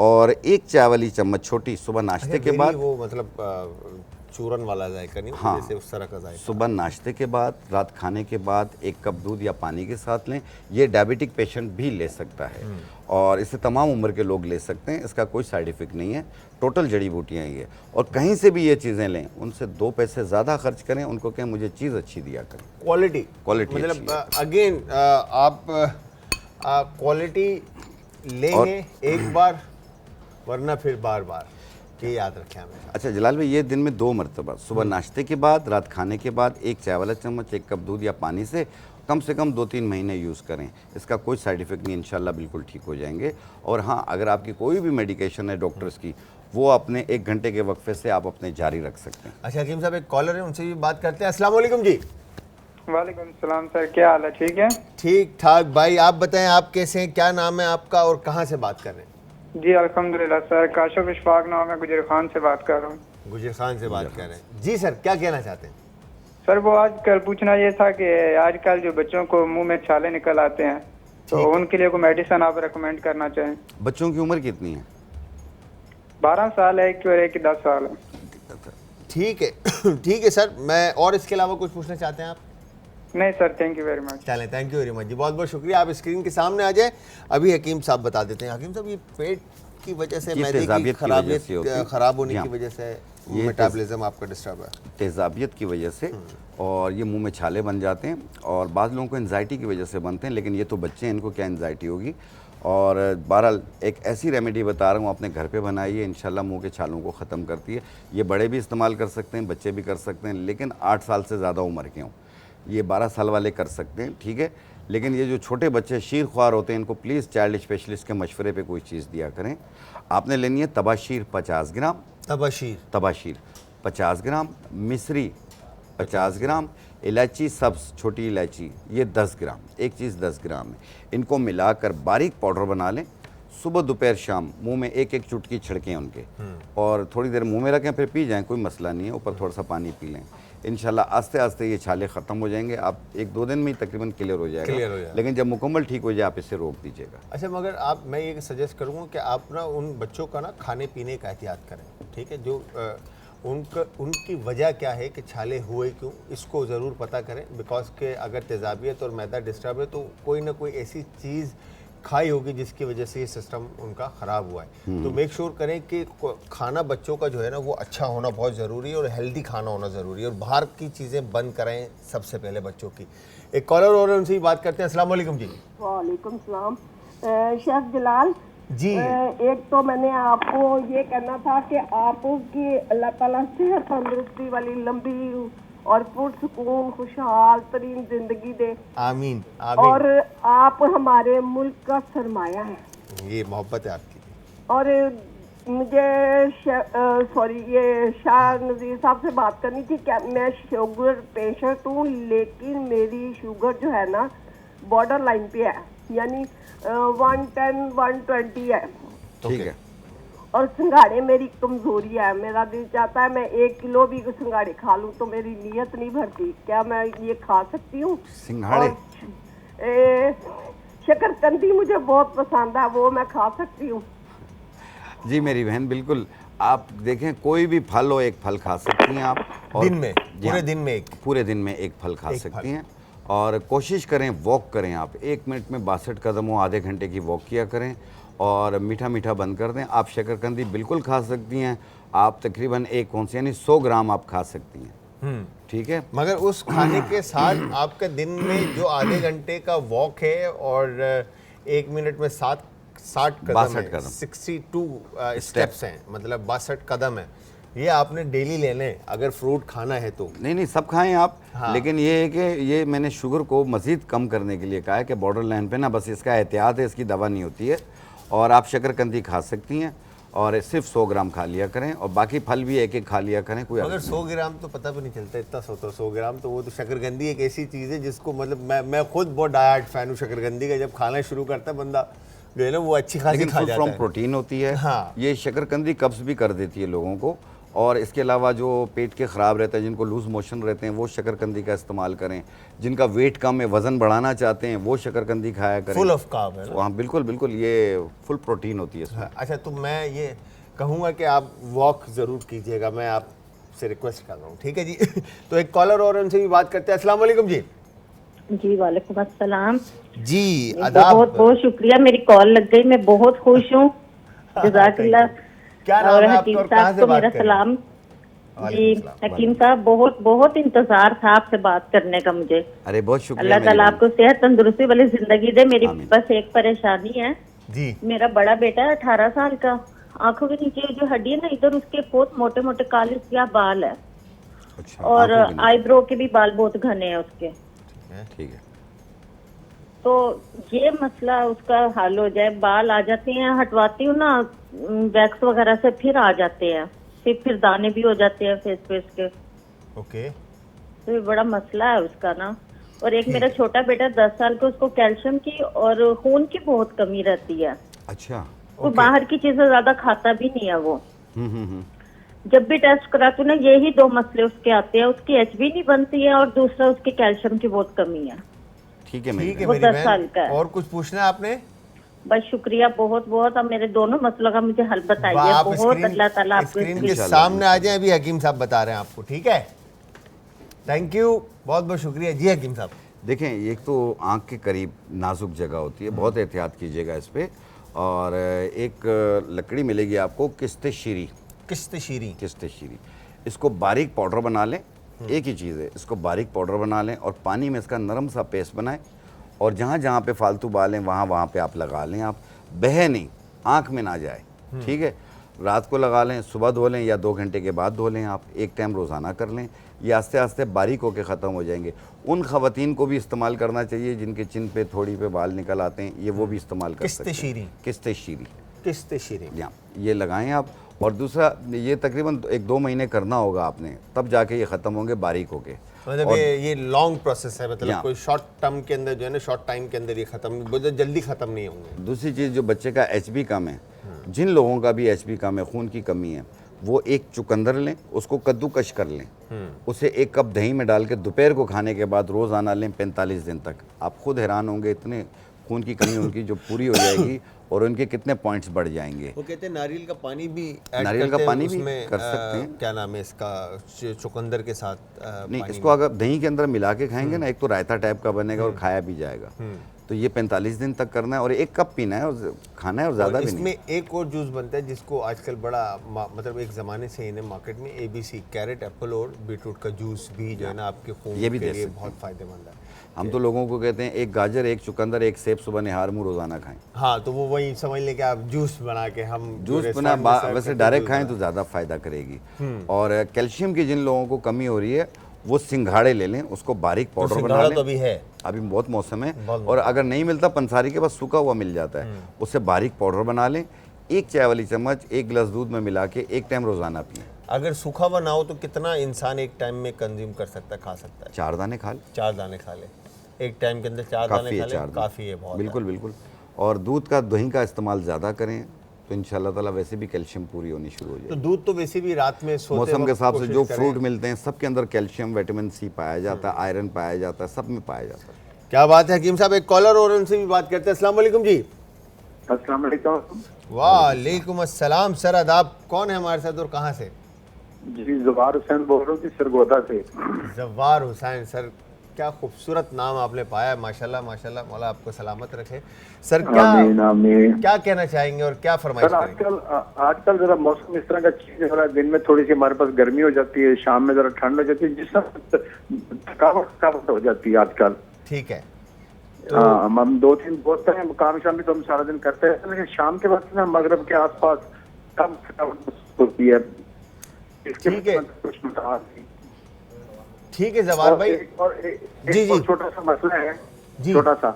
Speaker 3: और 1 चाय वाली चम्मच छोटी सुबह नाश्ते के बाद,
Speaker 2: वो मतलब चूरन वाला जायका नहीं,
Speaker 3: हाँ,
Speaker 2: जैसे उस तरह का जायका।
Speaker 3: सुबह नाश्ते के बाद, रात खाने के बाद 1 कप दूध या पानी के साथ लें। ये डायबिटिक पेशेंट भी ले सकता है और इसे तमाम उम्र के लोग ले सकते हैं। इसका कोई साइड इफ़ेक्ट नहीं है, टोटल जड़ी बूटियाँ ये। और कहीं से भी ये चीज़ें लें, उनसे 2 पैसे ज़्यादा खर्च करें, उनको कहें मुझे चीज़ अच्छी दिया करें।
Speaker 2: क्वालिटी मतलब अगेन आप क्वालिटी लेंगे एक बार, वरना फिर बार बार, ये याद रखें हमें।
Speaker 3: अच्छा जलाल भाई, ये दिन में 2 मरतबा, सुबह नाश्ते के बाद, रात खाने के बाद 1 चाय वाला चम्मच 1 कप दूध या पानी से कम 2-3 महीने यूज़ करें। इसका कोई साइड इफ़ेक्ट नहीं, इंशाल्लाह बिल्कुल ठीक हो जाएंगे। और हाँ, अगर आपकी कोई भी मेडिकेशन है डॉक्टर्स की, वो अपने 1 घंटे के वक्फे से आप अपने जारी रख सकते हैं।
Speaker 2: अच्छा हकीम साहब, एक कॉलर है, उनसे भी बात करते हैं। अस्सलाम वालेकुम जी।
Speaker 5: वालेकुम सलाम सर, क्या हाल है? ठीक है,
Speaker 2: ठीक ठाक भाई, आप बताएं आप कैसे हैं, क्या नाम है आपका और कहाँ से बात कर रहे हैं?
Speaker 5: जी अल्हम्दुलिल्लाह सर, काशिफ इशफाक नाम है, गुजर खान से बात कर रहा हूँ।
Speaker 2: गुजर खान से बात कर रहे हैं जी। सर क्या कहना चाहते हैं?
Speaker 5: सर वो आजकल पूछना ये था कि आजकल जो बच्चों को मुंह में छाले निकल आते हैं, तो उनके लिए कोई मेडिसिन आप रेकमेंड करना चाहें।
Speaker 3: बच्चों की उम्र कितनी है?
Speaker 5: 12 साल है, एक और एक 10 साल है।
Speaker 2: ठीक है ठीक है सर, मैं और इसके अलावा कुछ पूछना चाहते हैं आप?
Speaker 5: नहीं sir, thank you very much.
Speaker 2: चलें, थैंक यू वेरी मच जी, बहुत बहुत शुक्रिया। आप स्क्रीन के सामने आ जाए, अभी हकीम साहब बता देते हैं। हकीम साहब, ये पेट की वजह से, मैदे की खराब होने की वजह से ये मेटाबॉलिज्म आपका डिस्टर्ब है,
Speaker 3: तेज़ाबियत की वजह से, और ये मुंह में छाले बन जाते हैं। और बाद लोगों को एंजाइटी की वजह से बनते हैं, लेकिन ये तो बच्चे हैं, इनको क्या एंजाइटी होगी। और बहरहाल एक ऐसी रेमेडी बता रहा हूँ, अपने घर पे बनाइए, इंशाल्लाह मुंह के छालों को ख़त्म करती है। ये बड़े भी इस्तेमाल कर सकते हैं, बच्चे भी कर सकते हैं, लेकिन 8 साल से ज़्यादा उम्र के हों। ये 12 साल वाले कर सकते हैं, ठीक है। लेकिन ये जो छोटे बच्चे शीर ख्वार होते हैं, इनको प्लीज़ चाइल्ड स्पेशलिस्ट के मशवरे पे कोई चीज़ दिया करें। आपने लेनी है तबाशीर 50 ग्राम, तबाशीर 50 ग्राम, मिश्री 50 ग्राम, इलायची सब्ज़ छोटी इलायची ये 10 ग्राम, एक चीज़ 10 ग्राम है। इनको मिलाकर बारीक पाउडर बना लें। सुबह दोपहर शाम मुंह में 1-1 चुटकी छिड़कें उनके, और थोड़ी देर मुंह में रखें, फिर पी जाएं, कोई मसला नहीं है। ऊपर थोड़ा सा पानी पी लें, इंशाल्लाह आस्ते आस्ते ये छाले ख़त्म हो जाएंगे। आप 1-2 दिन में ही तकरीबन क्लियर हो जाएगा, लेकिन जब मुकम्मल ठीक हो जाए आप इसे रोक दीजिएगा।
Speaker 2: अच्छा, मगर आप, मैं ये सजेस्ट करूँगा कि आप ना उन बच्चों का ना खाने पीने का एहतियात करें, ठीक है। जो उनकी वजह क्या है कि छाले हुए क्यों, इसको ज़रूर पता करें। बिकॉज के अगर तेज़ाबियत और मैदा डिस्टर्ब है, तो कोई ना कोई ऐसी चीज़ खाई होगी जिसकी वजह से ये सिस्टम उनका ख़राब हुआ है। तो मेक श्योर करें कि खाना बच्चों का जो है ना वो अच्छा होना बहुत ज़रूरी है, और हेल्दी खाना होना ज़रूरी है, और बाहर की चीज़ें बंद कराएं सबसे पहले बच्चों की। एक कॉलर और उनसे ही बात करते हैं। अस्सलाम वालेकुम जी।
Speaker 6: वालेकुम सलाम। शेफ जलाल
Speaker 2: जी,
Speaker 6: एक तो मैंने आपको ये कहना था कि आपकी अल्लाह ताला सेहत तंदुरुस्ती वाली लंबी और पुरसुकून खुशहाल तरीन जिंदगी दे,
Speaker 2: आमीन आमीन।
Speaker 6: और आप हमारे मुल्क का सरमाया है,
Speaker 2: ये मोहब्बत है आपकी।
Speaker 6: और मुझे ये शाह नज़ीर साहब से बात करनी थी। क्या मैं शुगर पेशेंट हूँ, लेकिन मेरी शुगर जो है ना बॉर्डर लाइन पे है, यानी 110-120 है,
Speaker 3: ठीक है।
Speaker 6: और सिंगाड़े मेरी कमजोरी है। मेरा दिल चाहता है मैं 1 किलो भी सिंगाड़े खा लूं, तो मेरी नीयत नहीं भरती। क्या मैं ये खा सकती हूँ?
Speaker 3: सिंगाड़े?
Speaker 6: शकरकंदी मुझे बहुत पसंद है, वो मैं खा सकती हूँ?
Speaker 3: जी मेरी बहन, बिल्कुल। आप देखें, कोई भी फल हो, एक फल खा सकती हैं आप, और
Speaker 2: दिन में, पूरे दिन में एक
Speaker 3: फल खा सकती हैं। और कोशिश करें, वॉक करें आप 1 मिनट में 62 कदम हो, आधे घंटे की वॉक किया करें, और मीठा मीठा बंद कर दें। आप शकरकंदी बिल्कुल खा सकती हैं, आप तकरीबन 1 औंस यानी 100 ग्राम आप खा सकती हैं। ठीक है।
Speaker 2: मगर उस खाने के साथ आपका दिन में जो आधे घंटे का वॉक है और 1 मिनट में 60 कदम है, 62 स्टेप्स हैं, मतलब 62 कदम है, ये आपने डेली लेने हैं अगर फ्रूट खाना है तो।
Speaker 3: नहीं सब खाएं आप।
Speaker 2: हाँ।
Speaker 3: लेकिन ये है कि ये मैंने शुगर को मज़ीद कम करने के लिए कहा है कि बॉर्डर लाइन पे ना, बस इसका एहतियात है, इसकी दवा नहीं होती है। और आप शकरकंदी खा सकती हैं और सिर्फ 100 ग्राम खा लिया करें, और बाकी फल भी एक एक खा लिया करें, कोई
Speaker 2: अगर 100 ग्राम तो पता भी नहीं चलता इतना 100 ग्राम, तो वो तो शकरकंदी एक ऐसी चीज़ है जिसको मतलब मैं खुद बहुत डाइट फैन हूँ शकरकंदी का। जब खाना शुरू करता है बंदा जो है ना वो अच्छी खासी खा जाता है।
Speaker 3: प्रोटीन होती है।
Speaker 2: हाँ।
Speaker 3: ये शकरकंदी कब्ज़ भी कर देती है लोगों को। और इसके अलावा जो पेट के ख़राब रहते हैं, जिनको लूज़ मोशन रहते हैं, वो शकरकंदी का इस्तेमाल करें। जिनका वेट कम है, वज़न बढ़ाना चाहते हैं, वो शकरकंदी खाया करें।
Speaker 2: फुल ऑफ कार्ब है ना?
Speaker 3: हाँ बिल्कुल बिल्कुल, ये फुल प्रोटीन होती है इसमें।
Speaker 2: अच्छा, तो मैं ये कहूँगा कि आप वॉक ज़रूर कीजिएगा, मैं आपसे रिक्वेस्ट कर रहा हूँ, ठीक है जी। तो एक कॉलर और उनसे भी बात करते हैं। अस्सलाम वालेकुम जी।
Speaker 1: जी वालेकुम अस्सलाम
Speaker 2: जी आदाब।
Speaker 1: बहुत बहुत शुक्रिया, मेरी कॉल लग गई, मैं बहुत खुश हूँ। जज़ाकल्लाह।
Speaker 2: क्या नाम
Speaker 1: और
Speaker 2: है
Speaker 1: हकीम
Speaker 2: आपका और कहाँ
Speaker 1: साहब
Speaker 2: से
Speaker 1: को
Speaker 2: बात
Speaker 1: मेरा
Speaker 2: कर रहे हैं?
Speaker 1: सलाम। जी
Speaker 2: वालेकुम सलाम।
Speaker 1: हकीम साहब, बहुत बहुत इंतजार था आपसे बात करने का मुझे।
Speaker 3: अरे बहुत शुक्रिया।
Speaker 1: अल्लाह ताला
Speaker 3: मेरी
Speaker 1: आपको सेहत तंदुरुस्ती वाली जिंदगी दे। मेरी
Speaker 3: आमीन।
Speaker 1: बस एक परेशानी है।
Speaker 2: जी
Speaker 1: मेरा बड़ा बेटा है 18 साल का, आंखों के नीचे जो हड्डी है ना, इधर उसके बहुत मोटे मोटे काले स्याह बाल है,
Speaker 3: अच्छा,
Speaker 1: और
Speaker 3: आंखों के नीचे।
Speaker 1: आईब्रो के भी बाल बहुत घने हैं उसके।
Speaker 3: ठीक है।
Speaker 1: तो ये मसला उसका हल हो जाए। बाल आ जाते हैं, हटवाती हूँ ना वैक्स वगैरह से, फिर आ जाते हैं, फिर दाने भी हो जाते हैं फेस के।
Speaker 2: ओके।
Speaker 1: तो ये बड़ा मसला है उसका ना। और एक मेरा छोटा बेटा 10 साल का, उसको कैल्शियम की और खून की बहुत कमी रहती है।
Speaker 3: अच्छा।
Speaker 1: वो बाहर की चीजें ज्यादा खाता भी नहीं है वो।
Speaker 3: हम्म।
Speaker 1: जब भी टेस्ट कराती हूँ ना, यही 2 मसले उसके आते हैं, उसकी HB नहीं बनती है और दूसरा उसकी कैल्शियम की बहुत कमी है।
Speaker 3: ठीक है मेरी
Speaker 2: ठीक है
Speaker 1: वो
Speaker 2: मेरी
Speaker 1: 10 साल का
Speaker 2: बहन,
Speaker 1: है।
Speaker 2: और कुछ पूछना है आपने?
Speaker 1: बस शुक्रिया बहुत बहुत। अब मेरे दोनों मसलों का मुझे हल बताइए।
Speaker 2: आप
Speaker 1: बहुत अल्लाह ताला आपको
Speaker 2: स्क्रीन के
Speaker 3: इंशाल्लाह।
Speaker 2: सामने आ जाए, अभी हकीम साहब बता रहे हैं आपको, ठीक है? थैंक यू, बहुत बहुत शुक्रिया जी हकीम साहब।
Speaker 3: देखें, एक तो आँख के करीब नाजुक जगह होती है, बहुत एहतियात कीजिएगा इस पे। और एक लकड़ी मिलेगी आपको, किस्ते शीरी। इसको बारीक पाउडर बना लें। एक ही चीज़ है, इसको बारीक पाउडर बना लें और पानी में इसका नरम सा पेस्ट बनाएं, और जहाँ जहाँ पे फालतू बाल हैं वहाँ पे आप लगा लें। आप बहे नहीं, आँख में ना जाए, ठीक है? रात को लगा लें, सुबह धो लें, या 2 घंटे के बाद धो लें। आप एक टाइम रोज़ाना कर लें, ये आस्ते आस्ते बारीक होकर ख़त्म हो जाएंगे। उन ख़वातीन को भी इस्तेमाल करना चाहिए जिनके चिन पे थोड़ी पे बाल निकल आते हैं, ये वो भी इस्तेमाल कर सकते हैं। किस्ते शीरी, या ये लगाएं आप। और दूसरा, ये तकरीबन 1-2 महीने करना होगा आपने, तब जाके ये ख़त्म होंगे बारीक होके।
Speaker 2: मतलब ये लॉन्ग प्रोसेस है, मतलब कोई शॉर्ट टर्म के अंदर जो है ना, शॉर्ट टाइम के अंदर ये खत्म, बहुत जल्दी खत्म नहीं होंगे।
Speaker 3: दूसरी चीज़, जो बच्चे का HB कम है, जिन लोगों का भी HB कम है, खून की कमी है, वो एक चुकंदर लें, उसको कद्दूकश कर लें, उसे 1 कप दही में डाल के दोपहर को खाने के बाद रोज़ाना लें 45 दिन तक। आप खुद हैरान होंगे, इतने खून की कमी उनकी जो पूरी हो जाएगी, और उनके कितने पॉइंट्स बढ़ जाएंगे।
Speaker 2: वो कहते हैं नारियल का पानी भी
Speaker 3: नारियल का पानी भी कर सकते हैं।
Speaker 2: क्या नाम है इसका, चुकंदर के साथ
Speaker 3: नहीं, इसको अगर दही के अंदर मिला के खाएंगे ना, एक तो रायता टाइप का बनेगा और खाया भी जाएगा। तो ये 45 दिन तक करना है, और 1 कप पीना है और खाना है, और ज़्यादा भी नहीं।
Speaker 2: इसमें एक और जूस बनता है जिसको आजकल बड़ा मतलब एक ज़माने से इन्हें मार्केट में ABC, कैरेट, एप्पल और बीटरूट का जूस भी जो है ना आपके खून
Speaker 3: ये भी
Speaker 2: के
Speaker 3: दे
Speaker 2: लिए
Speaker 3: सकते
Speaker 2: बहुत फ़ायदेमंद है।
Speaker 3: हम तो लोगों को कहते हैं 1 गाजर, 1 चुकंदर, 1 सेब सुबह निहार मुँह रोज़ाना खाएं।
Speaker 2: हाँ, तो वो वही समझ लें कि आप जूस बना के, हम
Speaker 3: जूस बना वैसे डायरेक्ट खाएं तो ज़्यादा फ़ायदा करेगी। और कैल्शियम की जिन लोगों को कमी हो रही है, वो सिंघाड़े ले लें, उसको बारीक पाउडर बना लें।
Speaker 2: तो अभी है,
Speaker 3: अभी बहुत मौसम है, और अगर नहीं मिलता, पंसारी के पास सूखा हुआ मिल जाता है, उससे बारीक पाउडर बना लें। 1 चाय वाली चम्मच 1 गिलास दूध में मिला के 1 टाइम रोज़ाना पिएं।
Speaker 2: अगर सूखा हुआ ना हो तो कितना इंसान एक टाइम में कंज्यूम कर सकता है, खा सकता है?
Speaker 3: 4 दाने खा लें।
Speaker 2: 4 दाने खा ले एक टाइम के अंदर, 4 दाने खा ले, काफ़ी है, बहुत
Speaker 3: बिल्कुल बिल्कुल। और दूध का, दही का इस्तेमाल ज़्यादा करें, तो इंशाल्लाह ताला वैसे भी कैल्शियम पूरी होनी शुरू हो जाएगी।
Speaker 2: तो दूध तो वैसे भी रात में सोते
Speaker 3: मौसम के हिसाब से जो
Speaker 2: कोशिश
Speaker 3: फ्रूट मिलते हैं, सबके अंदर कैल्शियम, विटामिन C पाया जाता है, आयरन पाया जाता है, सब में पाया जाता है।
Speaker 2: क्या बात है हकीम साहब। एक कॉलर और उनसे भी बात करते हैं। अस्सलाम वालेकुम जी।
Speaker 5: अस्सलाम वालेकुम।
Speaker 2: वालेकुम अस्सलाम। सर आदाब, कौन है हमारे साथ और कहाँ से?
Speaker 5: जी जवार हुसैन बोल रहा हूँ जी, सरगोदा से।
Speaker 2: जवार हुसैन सर, क्या खूबसूरत नाम आपने पाया, माशाल्लाह माशाल्लाह, मौला आपको सलामत रखे। सर क्या क्या कहना चाहेंगे और क्या फरमाइश करेंगे?
Speaker 7: आजकल जरा मौसम इस तरह का चेंज हो रहा है, दिन में थोड़ी सी हमारे पास गर्मी हो जाती है, शाम में जरा ठंड हो जाती है, जिससे थकावट हो जाती है आजकल।
Speaker 2: ठीक है,
Speaker 7: हाँ, हम 2-3 दोस्त हैं, काम शाम भी तो हम सारा दिन करते हैं, लेकिन शाम के वक्त ना मगरब के आसपास कम थकावट होती है।
Speaker 2: ठीक है, ठीक है जवार भाई।
Speaker 7: जी जी, छोटा सा मसला है, छोटा सा।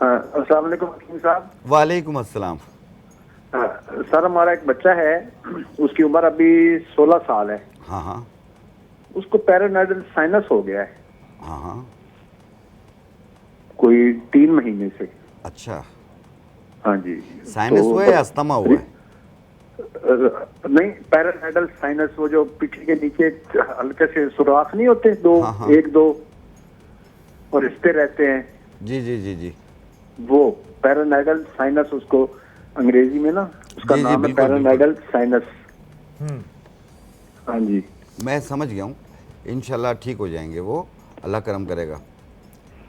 Speaker 7: अस्सलाम वालेकुम हकीम साहब।
Speaker 3: वालेकुम अस्सलाम।
Speaker 7: सर हमारा एक बच्चा है, उसकी उम्र अभी 16 साल है।
Speaker 3: हाँ हाँ।
Speaker 7: उसको पैरानाइडल साइनस हो गया है।
Speaker 3: हाँ हाँ।
Speaker 7: कोई 3 महीने से।
Speaker 3: अच्छा।
Speaker 7: हाँ जी।
Speaker 3: साइनस हुआ है या अस्थमा हुआ है?
Speaker 7: नहीं, पैरानाइडल साइनस, वो जो पीठी के नीचे हल्के से सुराख नहीं होते, 1-2 और रिश्ते रहते हैं।
Speaker 3: जी जी जी जी।
Speaker 7: वो पैरानाइडल साइनस, उसको अंग्रेजी में ना उसका नाम है पैरानाइडल साइनस। हाँ जी,
Speaker 3: मैं समझ गया हूँ, इंशाल्लाह ठीक हो जाएंगे वो, अल्लाह करम करेगा।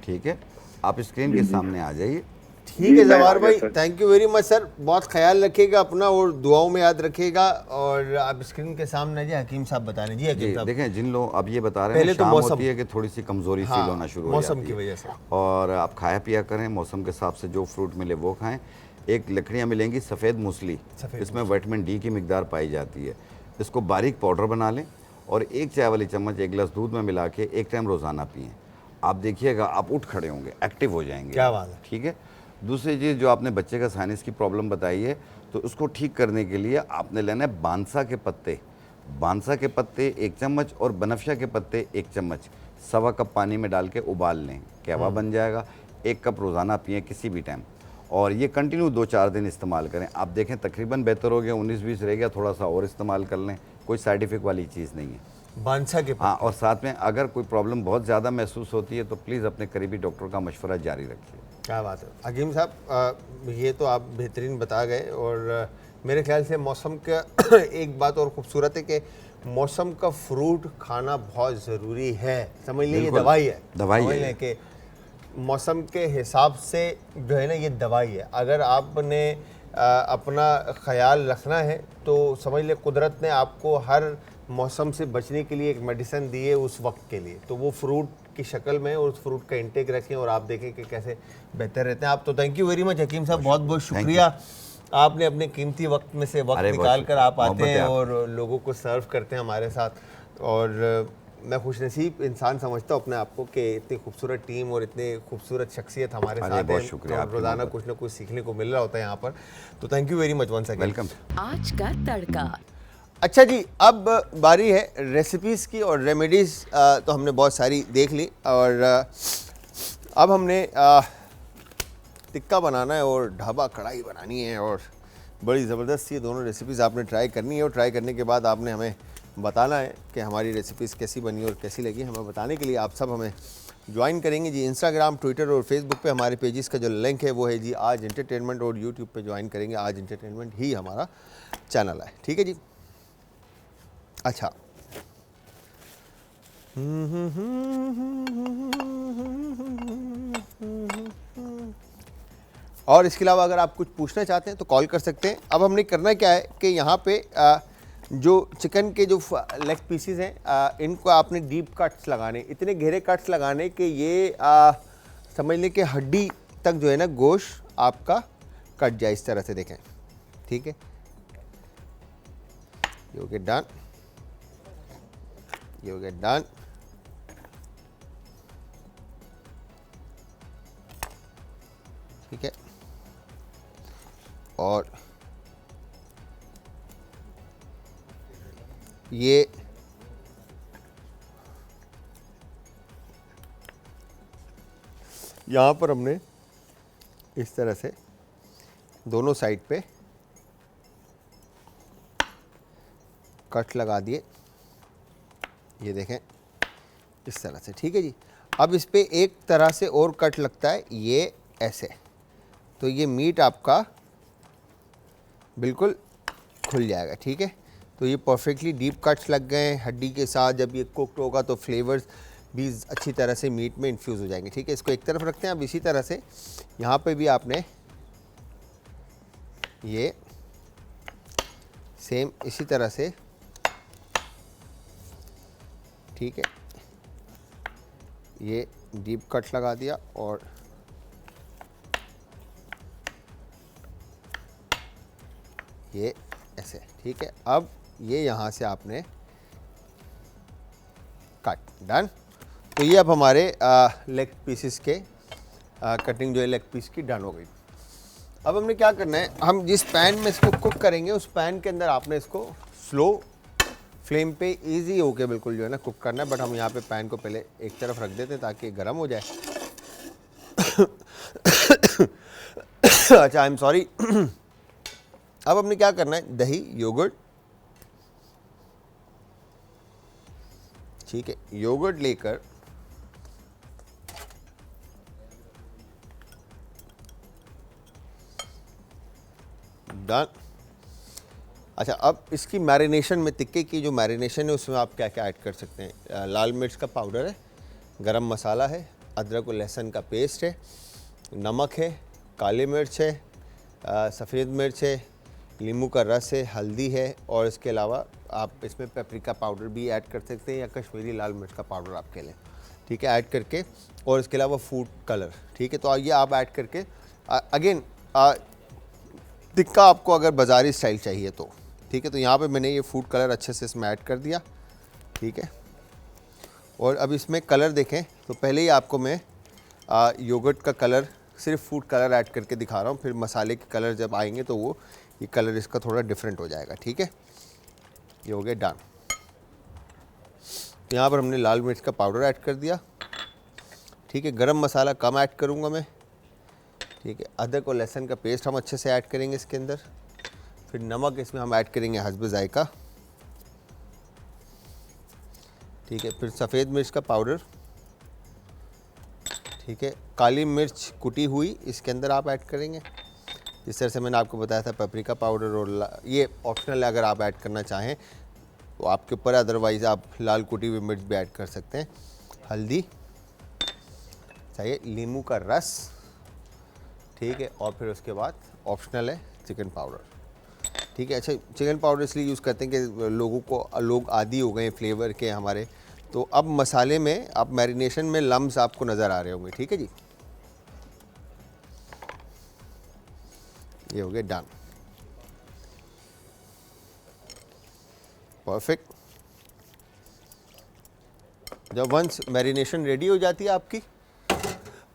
Speaker 3: ठीक है, आप स्क्रीन के सामने आ जाइए।
Speaker 2: ठीक है जवार भाई, thank you very much sir, बहुत ख्याल रखिएगा अपना और दुआओं में याद रखिएगा। और आप स्क्रीन के सामने जी हकीम साहब बताने। जी हकीम साहब,
Speaker 3: देखें, जिन लोग अब ये बता रहे हैं
Speaker 2: पहले तो
Speaker 3: शाम
Speaker 2: मौसम
Speaker 3: होती है कि थोड़ी सी कमजोरी फील होना शुरू हो जाती है
Speaker 2: मौसम की वजह से,
Speaker 3: और आप खाया पिया करें, मौसम के हिसाब से जो फ्रूट मिले वो खाएं। एक लकड़ियाँ मिलेंगी सफ़ेद मूसली, इसमें विटामिन डी की मिकदार पाई जाती है। इसको बारीक पाउडर बना लें और 1 चाय वाली चम्मच 1 गिलास दूध में मिला के 1 टाइम रोज़ाना पिएँ। आप देखिएगा आप उठ खड़े होंगे, एक्टिव हो जाएंगे।
Speaker 2: क्या बात है।
Speaker 3: ठीक है। दूसरी चीज़, जो आपने बच्चे का साइनस की प्रॉब्लम बताई है, तो उसको ठीक करने के लिए आपने लेना है बांसा के पत्ते। बांसा के पत्ते 1 चम्मच और बनफशा के पत्ते 1 चम्मच 1.25 कप पानी में डाल के उबाल लें, कहवा बन जाएगा। 1 कप रोज़ाना पिएँ किसी भी टाइम, और ये कंटिन्यू 2-4 दिन इस्तेमाल करें। आप देखें तकरीबन बेहतर हो गया, 19-20 रह गया, थोड़ा सा और इस्तेमाल कर लें, कोई साइड इफेक्ट वाली चीज़ नहीं है।
Speaker 2: बांसा के
Speaker 3: हाँ, और साथ में अगर कोई प्रॉब्लम बहुत ज़्यादा महसूस होती है तो प्लीज़ अपने करीबी डॉक्टर का मशवरा जारी रखिए।
Speaker 2: क्या बात है हकीम साहब, ये तो आप बेहतरीन बता गए। और मेरे ख्याल से मौसम का एक बात और ख़ूबसूरत है कि मौसम का फ्रूट खाना बहुत ज़रूरी है। समझ लीजिए दवाई है,
Speaker 3: दवाई है
Speaker 2: कि मौसम के हिसाब से जो है ना ये दवाई है। अगर आपने अपना ख्याल रखना है तो समझ ले कुदरत ने आपको हर मौसम से बचने के लिए एक मेडिसिन दी है उस वक्त के लिए, तो वो फ्रूट की शक्ल में और उस फ्रूट का इंटेक रखें और आप देखें कि कैसे बेहतर रहते हैं आप। तो थैंक यू वेरी मच हकीम साहब, बहुत बहुत शुक्रिया। आपने अपने कीमती वक्त में से वक्त निकाल कर आप आते हैं और लोगों को सर्व करते हैं हमारे साथ। और मैं खुशनसीब इंसान समझता हूँ अपने आप को कि इतनी खूबसूरत टीम और इतने खूबसूरत शख्सियत हमारे साथ है।
Speaker 3: शुक्रिया,
Speaker 2: रोज़ाना कुछ ना कुछ सीखने को मिल रहा होता है यहाँ पर। तो thank you very much once again.
Speaker 3: Welcome.
Speaker 8: Aaj Ka तड़का।
Speaker 2: अच्छा जी, अब बारी है रेसिपीज़ की और रेमेडीज़। तो हमने बहुत सारी देख ली और अब हमने टिक्का बनाना है और ढाबा कढ़ाई बनानी है और बड़ी ज़बरदस्त ये दोनों रेसिपीज़ आपने ट्राई करनी है। और ट्राई करने के बाद आपने हमें बताना है कि हमारी रेसिपीज़ कैसी बनी और कैसी लगी। हमें बताने के लिए आप सब हमें ज्वाइन करेंगे जी। इंस्टाग्राम, ट्विटर और फेसबुक पे हमारे पेजेस का जो लिंक है वो है जी आज एंटरटेनमेंट, और यूट्यूब पे ज्वाइन करेंगे आज एंटरटेनमेंट ही हमारा चैनल है। ठीक है जी। अच्छा, और इसके अलावा अगर आप कुछ पूछना चाहते हैं तो कॉल कर सकते हैं। अब हमने करना क्या है कि यहाँ पे जो चिकन के जो लेग पीसेस हैं इनको आपने डीप कट्स लगाने, इतने गहरे कट्स लगाने कि ये समझ लें कि हड्डी तक जो है ना गोश्त आपका कट जाए इस तरह से। देखें, ठीक है, you get done, you get done. ठीक है, और ये यहाँ पर हमने इस तरह से दोनों साइड पे कट लगा दिए, ये देखें इस तरह से। ठीक है जी। अब इस पे एक तरह से और कट लगता है, ये ऐसे, तो ये मीट आपका बिल्कुल खुल जाएगा। ठीक है, तो ये परफेक्टली डीप कट्स लग गए हैं हड्डी के साथ। जब ये कुक्ड होगा तो फ्लेवर्स भी अच्छी तरह से मीट में इन्फ्यूज़ हो जाएंगे। ठीक है, इसको एक तरफ रखते हैं। अब इसी तरह से यहाँ पे भी आपने ये सेम इसी तरह से, ठीक है, ये डीप कट लगा दिया और ये ऐसे। ठीक है, अब ये यहाँ से आपने कट, डन। तो ये अब हमारे लेग पीसेस के कटिंग जो है लेग पीस की डन हो गई। अब हमने क्या करना है, हम जिस पैन में इसको कुक करेंगे उस पैन के अंदर आपने इसको स्लो फ्लेम पे इजी होके बिल्कुल जो है ना कुक करना है। बट हम यहाँ पे पैन को पहले एक तरफ रख देते हैं ताकि गर्म हो जाए। अच्छा, आई एम सॉरी। अब हमने क्या करना है, दही, योगर्ट, ठीक है, योगर्ट लेकर डन। अच्छा, अब इसकी मैरिनेशन में, टिक्के की जो मैरिनेशन है उसमें आप क्या क्या ऐड कर सकते हैं। लाल मिर्च का पाउडर है, गरम मसाला है, अदरक और लहसुन का पेस्ट है, नमक है, काली मिर्च है, सफ़ेद मिर्च है, नींबू का रस है, हल्दी है और इसके अलावा आप इसमें पेपरिका पाउडर भी ऐड कर सकते हैं या कश्मीरी लाल मिर्च का पाउडर आप कह लें। ठीक है, ऐड करके, और इसके अलावा फूड कलर। ठीक है, तो ये आप ऐड करके अगेन टिक्का आपको अगर बाज़ारी स्टाइल चाहिए तो ठीक है, तो यहाँ पे मैंने ये फूड कलर अच्छे से इसमें ऐड कर दिया। ठीक है, और अब इसमें कलर देखें तो पहले ही आपको मैं योगर्ट का कलर सिर्फ फूड कलर ऐड करके दिखा रहा हूँ, फिर मसाले के कलर जब आएंगे तो वो ये कलर इसका थोड़ा डिफरेंट हो जाएगा। ठीक है, ये हो गया डन। यहाँ पर हमने लाल मिर्च का पाउडर ऐड कर दिया। ठीक है, गरम मसाला कम ऐड करूँगा मैं। ठीक है, अदरक और लहसुन का पेस्ट हम अच्छे से ऐड करेंगे इसके अंदर। फिर नमक इसमें हम ऐड करेंगे हस्ब जायका। ठीक है, फिर सफ़ेद मिर्च का पाउडर। ठीक है, काली मिर्च कुटी हुई इसके अंदर आप ऐड करेंगे। जिस तरह से मैंने आपको बताया था पेपरिका पाउडर, और ये ऑप्शनल है, अगर आप ऐड करना चाहें तो आपके ऊपर, अदरवाइज़ आप लाल कुटी हुई मिर्च भी ऐड कर सकते हैं। हल्दी चाहिए, नींबू का रस। ठीक है, और फिर उसके बाद ऑप्शनल है चिकन पाउडर। ठीक है, अच्छा, चिकन पाउडर इसलिए यूज़ करते हैं कि लोग आदी हो गए फ्लेवर के हमारे। तो अब मसाले में, अब मैरिनेशन में लम्स आपको नज़र आ रहे होंगे। ठीक है जी, ये हो गया डन, परफेक्ट। जब वंस मैरिनेशन रेडी हो जाती है आपकी,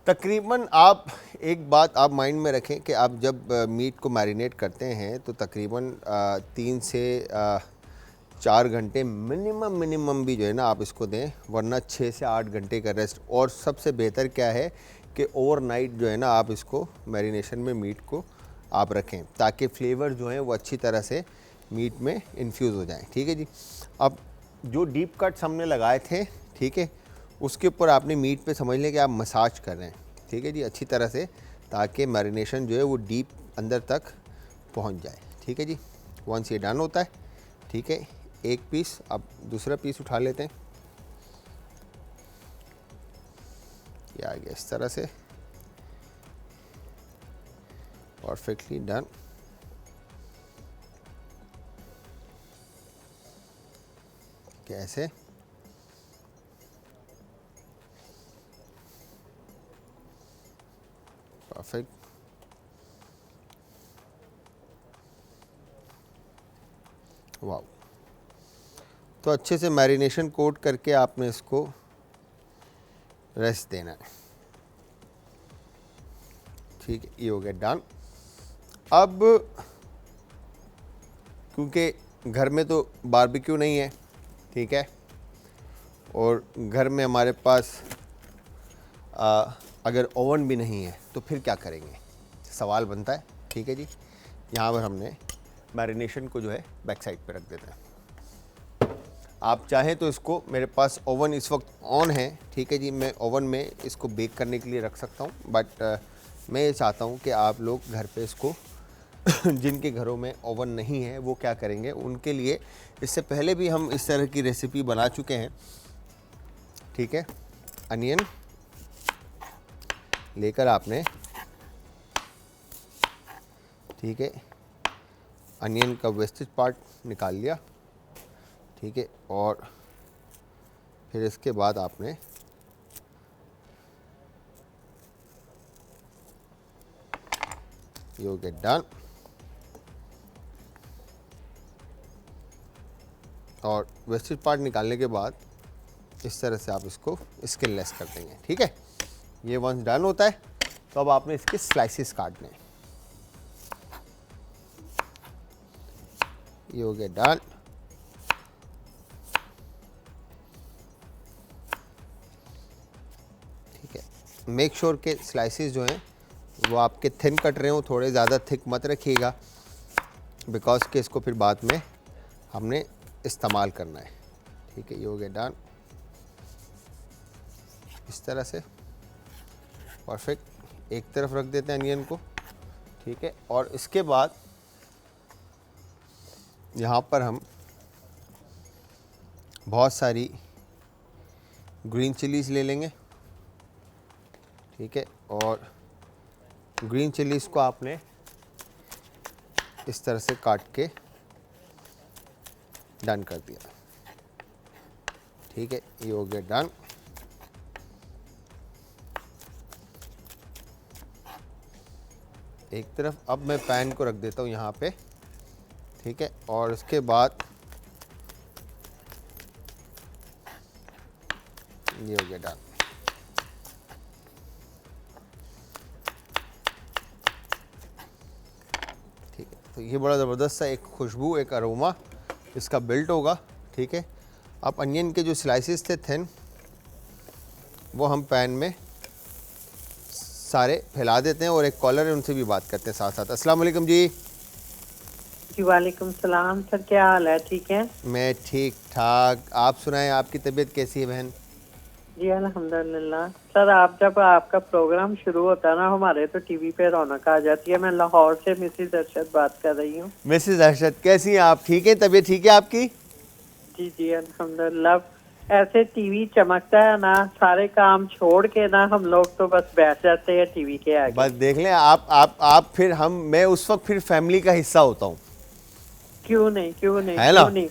Speaker 2: तकरीबन आप एक बात आप माइंड में रखें कि आप जब मीट को मैरिनेट करते हैं तो तकरीबन 3 से 4 घंटे मिनिमम भी जो है ना आप इसको दें, वरना 6 से 8 घंटे का रेस्ट। और सबसे बेहतर क्या है कि ओवरनाइट जो है ना आप इसको मैरिनेशन में मीट को आप रखें, ताकि फ्लेवर जो है वो अच्छी तरह से मीट में इन्फ्यूज़ हो जाए। ठीक है जी, अब जो डीप कट्स हमने लगाए थे, ठीक है, उसके ऊपर आपने मीट पे समझ लें कि आप मसाज कर रहे हैं। ठीक है जी, अच्छी तरह से, ताकि मैरिनेशन जो है वो डीप अंदर तक पहुंच जाए। ठीक है जी, वंस ये डन होता है, ठीक है, एक पीस, अब दूसरा पीस उठा लेते हैं। ये आ गया इस तरह से, परफेक्टली डन। कैसे परफेक्ट। वाह, तो अच्छे से मैरिनेशन कोट करके आपने इसको रेस्ट देना है। ठीक है, ये हो गया डन। अब क्योंकि घर में तो बारबेक्यू नहीं है, ठीक है, और घर में हमारे पास अगर ओवन भी नहीं है तो फिर क्या करेंगे, सवाल बनता है। ठीक है जी, यहाँ पर हमने मैरिनेशन को जो है बैक साइड पे रख देते हैं। आप चाहें तो इसको, मेरे पास ओवन इस वक्त ऑन है, ठीक है जी, मैं ओवन में इसको बेक करने के लिए रख सकता हूँ। बट मैं ये चाहता हूँ कि आप लोग घर पे इसको जिनके घरों में ओवन नहीं है वो क्या करेंगे, उनके लिए इससे पहले भी हम इस तरह की रेसिपी बना चुके हैं। ठीक है, अनियन लेकर आपने, ठीक है, अनियन का वेस्टेज पार्ट निकाल लिया, ठीक है, और फिर इसके बाद आपने यू गेट डन। और वेस्टेज पार्ट निकालने के बाद इस तरह से आप इसको स्किनलेस कर देंगे, ठीक है। ये वंस डन होता है तो अब आपने इसके स्लाइसेस काटने हैं। ये हो गया डन। ठीक है, मेक श्योर के स्लाइसेस जो हैं वो आपके थिन कट रहे हो, थोड़े ज़्यादा थिक मत रखिएगा, बिकॉज के इसको फिर बाद में हमने इस्तेमाल करना है, ठीक है। ये हो गया डन, इस तरह से परफेक्ट। एक तरफ रख देते हैं अनियन को, ठीक है। और इसके बाद यहाँ पर हम बहुत सारी ग्रीन चिलीज़ ले लेंगे, ठीक है। और ग्रीन चिलीज़ को आपने इस तरह से काट के डन कर दिया, ठीक है। ये हो गया डन। एक तरफ अब मैं पैन को रख देता हूँ यहाँ पे, ठीक है। और उसके बाद ये हो गया डन। ठीक है, तो ये बड़ा ज़बरदस्त सा एक खुशबू, एक अरोमा इसका बिल्ट होगा, ठीक है। अब अनियन के जो स्लाइसेस थे थिन, वो हम पैन में सारे फैला देते हैं और एक कॉलर है उनसे भी बात करते हैं साथ साथ। अस्सलाम वालेकुम जी।
Speaker 8: जी वालेकुम सलाम सर, क्या हाल है? ठीक है,
Speaker 2: मैं ठीक ठाक, आप सुनाएं, आपकी तबीयत कैसी है बहन?
Speaker 8: जी अल्हम्दुलिल्लाह। सर आप जब आपका प्रोग्राम शुरू होता है ना, हमारे तो टीवी पे रौनक आ जाती है। मैं लाहौर से मिसिज अरशद बात कर रही हूँ।
Speaker 2: मिसिज अरशद कैसी हैं आप? ठीक है, तबीयत ठीक है आपकी?
Speaker 8: जी जी अल्हम्दुलिल्लाह। ऐसे टीवी चमकता है ना, सारे काम छोड़ के ना हम लोग तो बस बैठ जाते हैं टीवी के आगे।
Speaker 2: बस देख लें आप फिर मैं उस वक्त फिर फैमिली का हिस्सा होता हूँ।
Speaker 8: क्यों नहीं, क्यों नहीं,
Speaker 2: है ना?
Speaker 8: क्यों नहीं।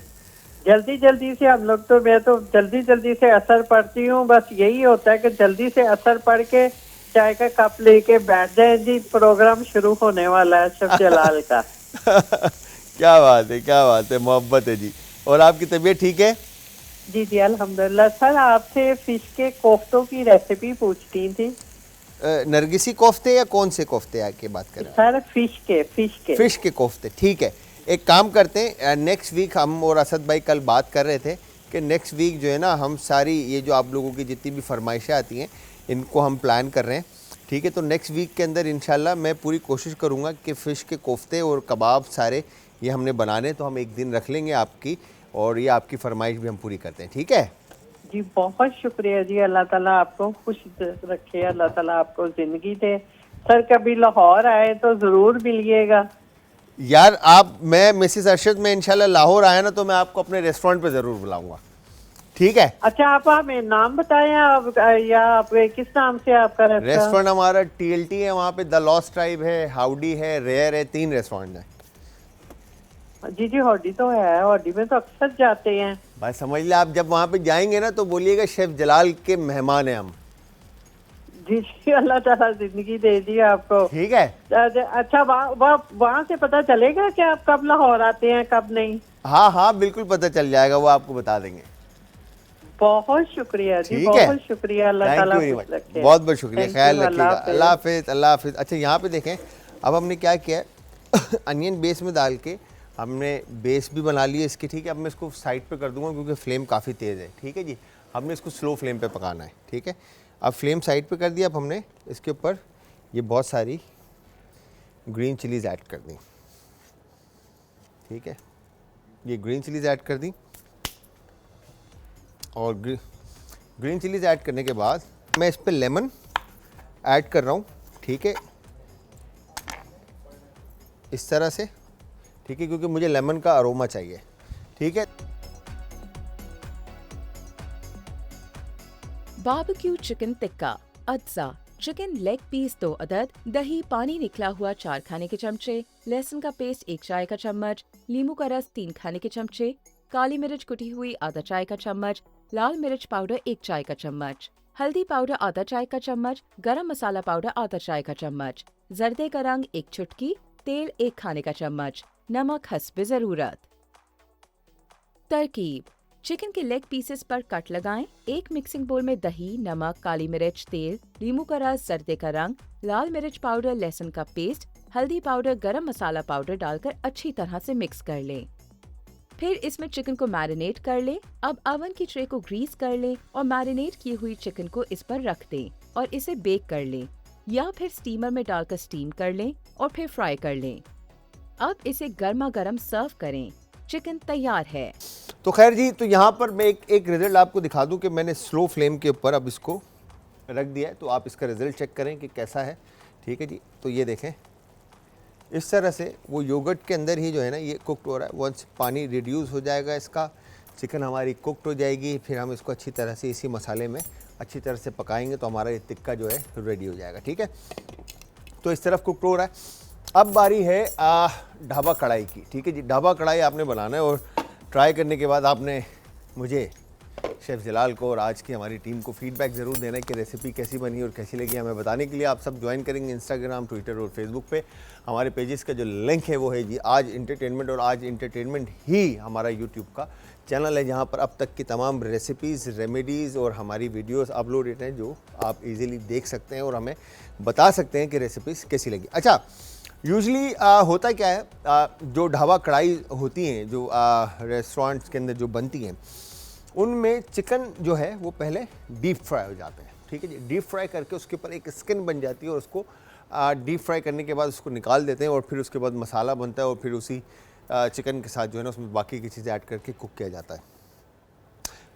Speaker 8: जल्दी जल्दी से हम लोग तो, मैं तो जल्दी जल्दी से असर पढ़ती हूँ। बस यही होता है कि जल्दी से असर पढ़ के चाय का कप लेके बैठ जाए। जी प्रोग्राम शुरू होने वाला है शब जलाल का।
Speaker 2: क्या बात है, क्या बात है, मोहब्बत है जी। और आपकी तबीयत ठीक है?
Speaker 8: जी जी अल्हम्दुलिल्लाह। सर आपसे फिश के कोफ्तों की रेसिपी पूछती थी।
Speaker 2: नरगिसी कोफ्ते या कौन से कोफ्ते आके बात कर रहे हैं?
Speaker 8: सर फिश के
Speaker 2: कोफ्ते, ठीक है। एक काम करते हैं, नेक्स्ट वीक हम और असद भाई कल बात कर रहे थे कि नेक्स्ट वीक जो है ना, हम सारी ये जो आप लोगों की जितनी भी फरमाइशें आती हैं इनको हम प्लान कर रहे हैं, ठीक है। तो नेक्स्ट वीक के अंदर इंशाल्लाह मैं पूरी कोशिश करूँगा कि फ़िश के कोफ्ते और कबाब सारे ये हमने बनाने, तो हम एक दिन रख लेंगे आपकी, और ये आपकी फरमाइश भी हम पूरी करते हैं, ठीक है।
Speaker 8: जी बहुत शुक्रिया जी, अल्लाह ताला आपको खुश रखे, अल्लाह ताला आपको जिंदगी दे। सर कभी लाहौर आए तो ज़रूर मिलिएगा
Speaker 2: यार। मैं मिसिस अरशद में इंशाल्लाह लाहौर आया ना तो मैं आपको अपने रेस्टोरेंट पे ज़रूर बुलाऊंगा, ठीक है।
Speaker 8: अच्छा आप हमें नाम बताएं या आप किस नाम से आपका
Speaker 2: रेस्टोरेंट? हमारा TLT है, वहाँ पे द लॉस्ट ट्राइब है, हाउडी है, रेयर है, 3 रेस्टोरेंट है।
Speaker 8: जी जी हॉडी तो है, हॉडी में तो अक्सर जाते हैं।
Speaker 2: भाई समझ ले, आप जब वहाँ पे जाएंगे ना तो बोलिएगा शेफ जलाल के मेहमान हैं हम।
Speaker 8: जी जी अल्लाह ताला जिंदगी दे दी आपको,
Speaker 2: ठीक है।
Speaker 8: अच्छा वहाँ से पता चलेगा कि आप कब लाहौर आते हैं कब नहीं?
Speaker 2: हाँ हाँ बिल्कुल पता चल जाएगा, वो आपको बता देंगे।
Speaker 8: बहुत शुक्रिया जी,
Speaker 2: ठीक है,
Speaker 8: बहुत शुक्रिया, अल्लाह ताला खुश रखे।
Speaker 2: बहुत बहुत शुक्रिया, ख्याल रखिएगा,
Speaker 8: अल्लाह
Speaker 2: हाफिज़, अल्लाह हाफिज़। अच्छा यहाँ पे देखें, अब हमने क्या किया है अनियन बेस में डाल के हमने बेस भी बना ली है इसकी, ठीक है। अब मैं इसको साइड पे कर दूंगा क्योंकि फ्लेम काफ़ी तेज़ है, ठीक है जी। हमने इसको स्लो फ्लेम पे पकाना है, ठीक है। अब फ्लेम साइड पे कर दिया। अब हमने इसके ऊपर ये बहुत सारी ग्रीन चिलीज़ ऐड कर दी, ठीक है। ये ग्रीन चिलीज़ ऐड कर दी, और ग्रीन चिलीज़ ऐड करने के बाद मैं इस पर लेमन ऐड कर रहा हूँ, ठीक है, इस तरह से, ठीक है, क्योंकि मुझे लेमन का अरोमा चाहिए, ठीक है।
Speaker 9: Barbecue chicken tikka. अज्जा चिकन लेग पीस 2 अदद, दही पानी निकला हुआ 4 खाने के चमचे, लहसुन का पेस्ट 1 चाय का चम्मच, नींबू का रस 3 खाने के चमचे, काली मिर्च कुटी हुई आधा चाय का चम्मच, लाल मिर्च पाउडर 1 चाय का चम्मच, हल्दी पाउडर आधा चाय का चम्मच, गरम मसाला पाउडर आधा चाय का चम्मच, जर्दे का रंग 1 चुटकी, तेल 1 खाने का चम्मच, नमक हस्बे जरूरत। तरकीब: चिकन के लेग पीसेस पर कट लगाएं। एक मिक्सिंग बोल में दही, नमक, काली मिर्च, तेल, नींबू का रस, जर्दे का रंग, लाल मिर्च पाउडर, लहसुन का पेस्ट, हल्दी पाउडर, गरम मसाला पाउडर डालकर अच्छी तरह से मिक्स कर लें। फिर इसमें चिकन को मैरिनेट कर लें। अब ओवन की ट्रे को ग्रीस कर लें और मैरिनेट की हुई चिकन को इस पर रख दें और इसे बेक कर लें या फिर स्टीमर में डालकर स्टीम कर लें और फिर फ्राई कर लें। अब इसे गर्मा गर्म सर्व करें। चिकन तैयार है।
Speaker 2: तो खैर जी, तो यहाँ पर मैं एक रिजल्ट आपको दिखा दूं कि मैंने स्लो फ्लेम के ऊपर अब इसको रख दिया है, तो आप इसका रिजल्ट चेक करें कि कैसा है। ठीक है जी, तो ये देखें इस तरह से वो योगर्ट के अंदर ही जो है ना ये कुक्ड हो रहा है। वंस पानी रिड्यूस हो जाएगा इसका, चिकन हमारी कुक्ड हो जाएगी, फिर हम इसको अच्छी तरह से इसी मसाले में अच्छी तरह से पकाएंगे तो हमारा ये टिक्का जो है रेडी हो जाएगा। ठीक है, तो इस तरफ कुक्ड हो रहा है। अब बारी है ढाबा कढ़ाई की। ठीक है जी, ढाबा कढ़ाई आपने बनाना है और ट्राई करने के बाद आपने मुझे शेफ़ जलाल को और आज की हमारी टीम को फीडबैक ज़रूर देना है कि रेसिपी कैसी बनी और कैसी लगी। हमें बताने के लिए आप सब ज्वाइन करेंगे इंस्टाग्राम, ट्विटर और फेसबुक पे। हमारे पेजेस का जो लिंक है वो है जी आज इंटरटेनमेंट, और आज इंटरटेनमेंट ही हमारा यूट्यूब का चैनल है जहाँ पर अब तक की तमाम रेसिपीज़, रेमेडीज़ और हमारी वीडियोज़ अपलोडेड हैं जो आप इजीली देख सकते हैं और हमें बता सकते हैं कि रेसिपीज़ कैसी लगी। अच्छा, यूजली होता क्या है, जो ढाबा कढ़ाई होती हैं जो रेस्टोरेंट्स के अंदर जो बनती हैं उनमें चिकन जो है वो पहले डीप फ्राई हो जाते हैं। ठीक है जी, डीप फ्राई करके उसके ऊपर एक स्किन बन जाती है और उसको डीप फ्राई करने के बाद उसको निकाल देते हैं और फिर उसके बाद मसाला बनता है और फिर उसी चिकन के साथ जो है ना उसमें बाकी की चीज़ें ऐड करके कुक किया जाता है।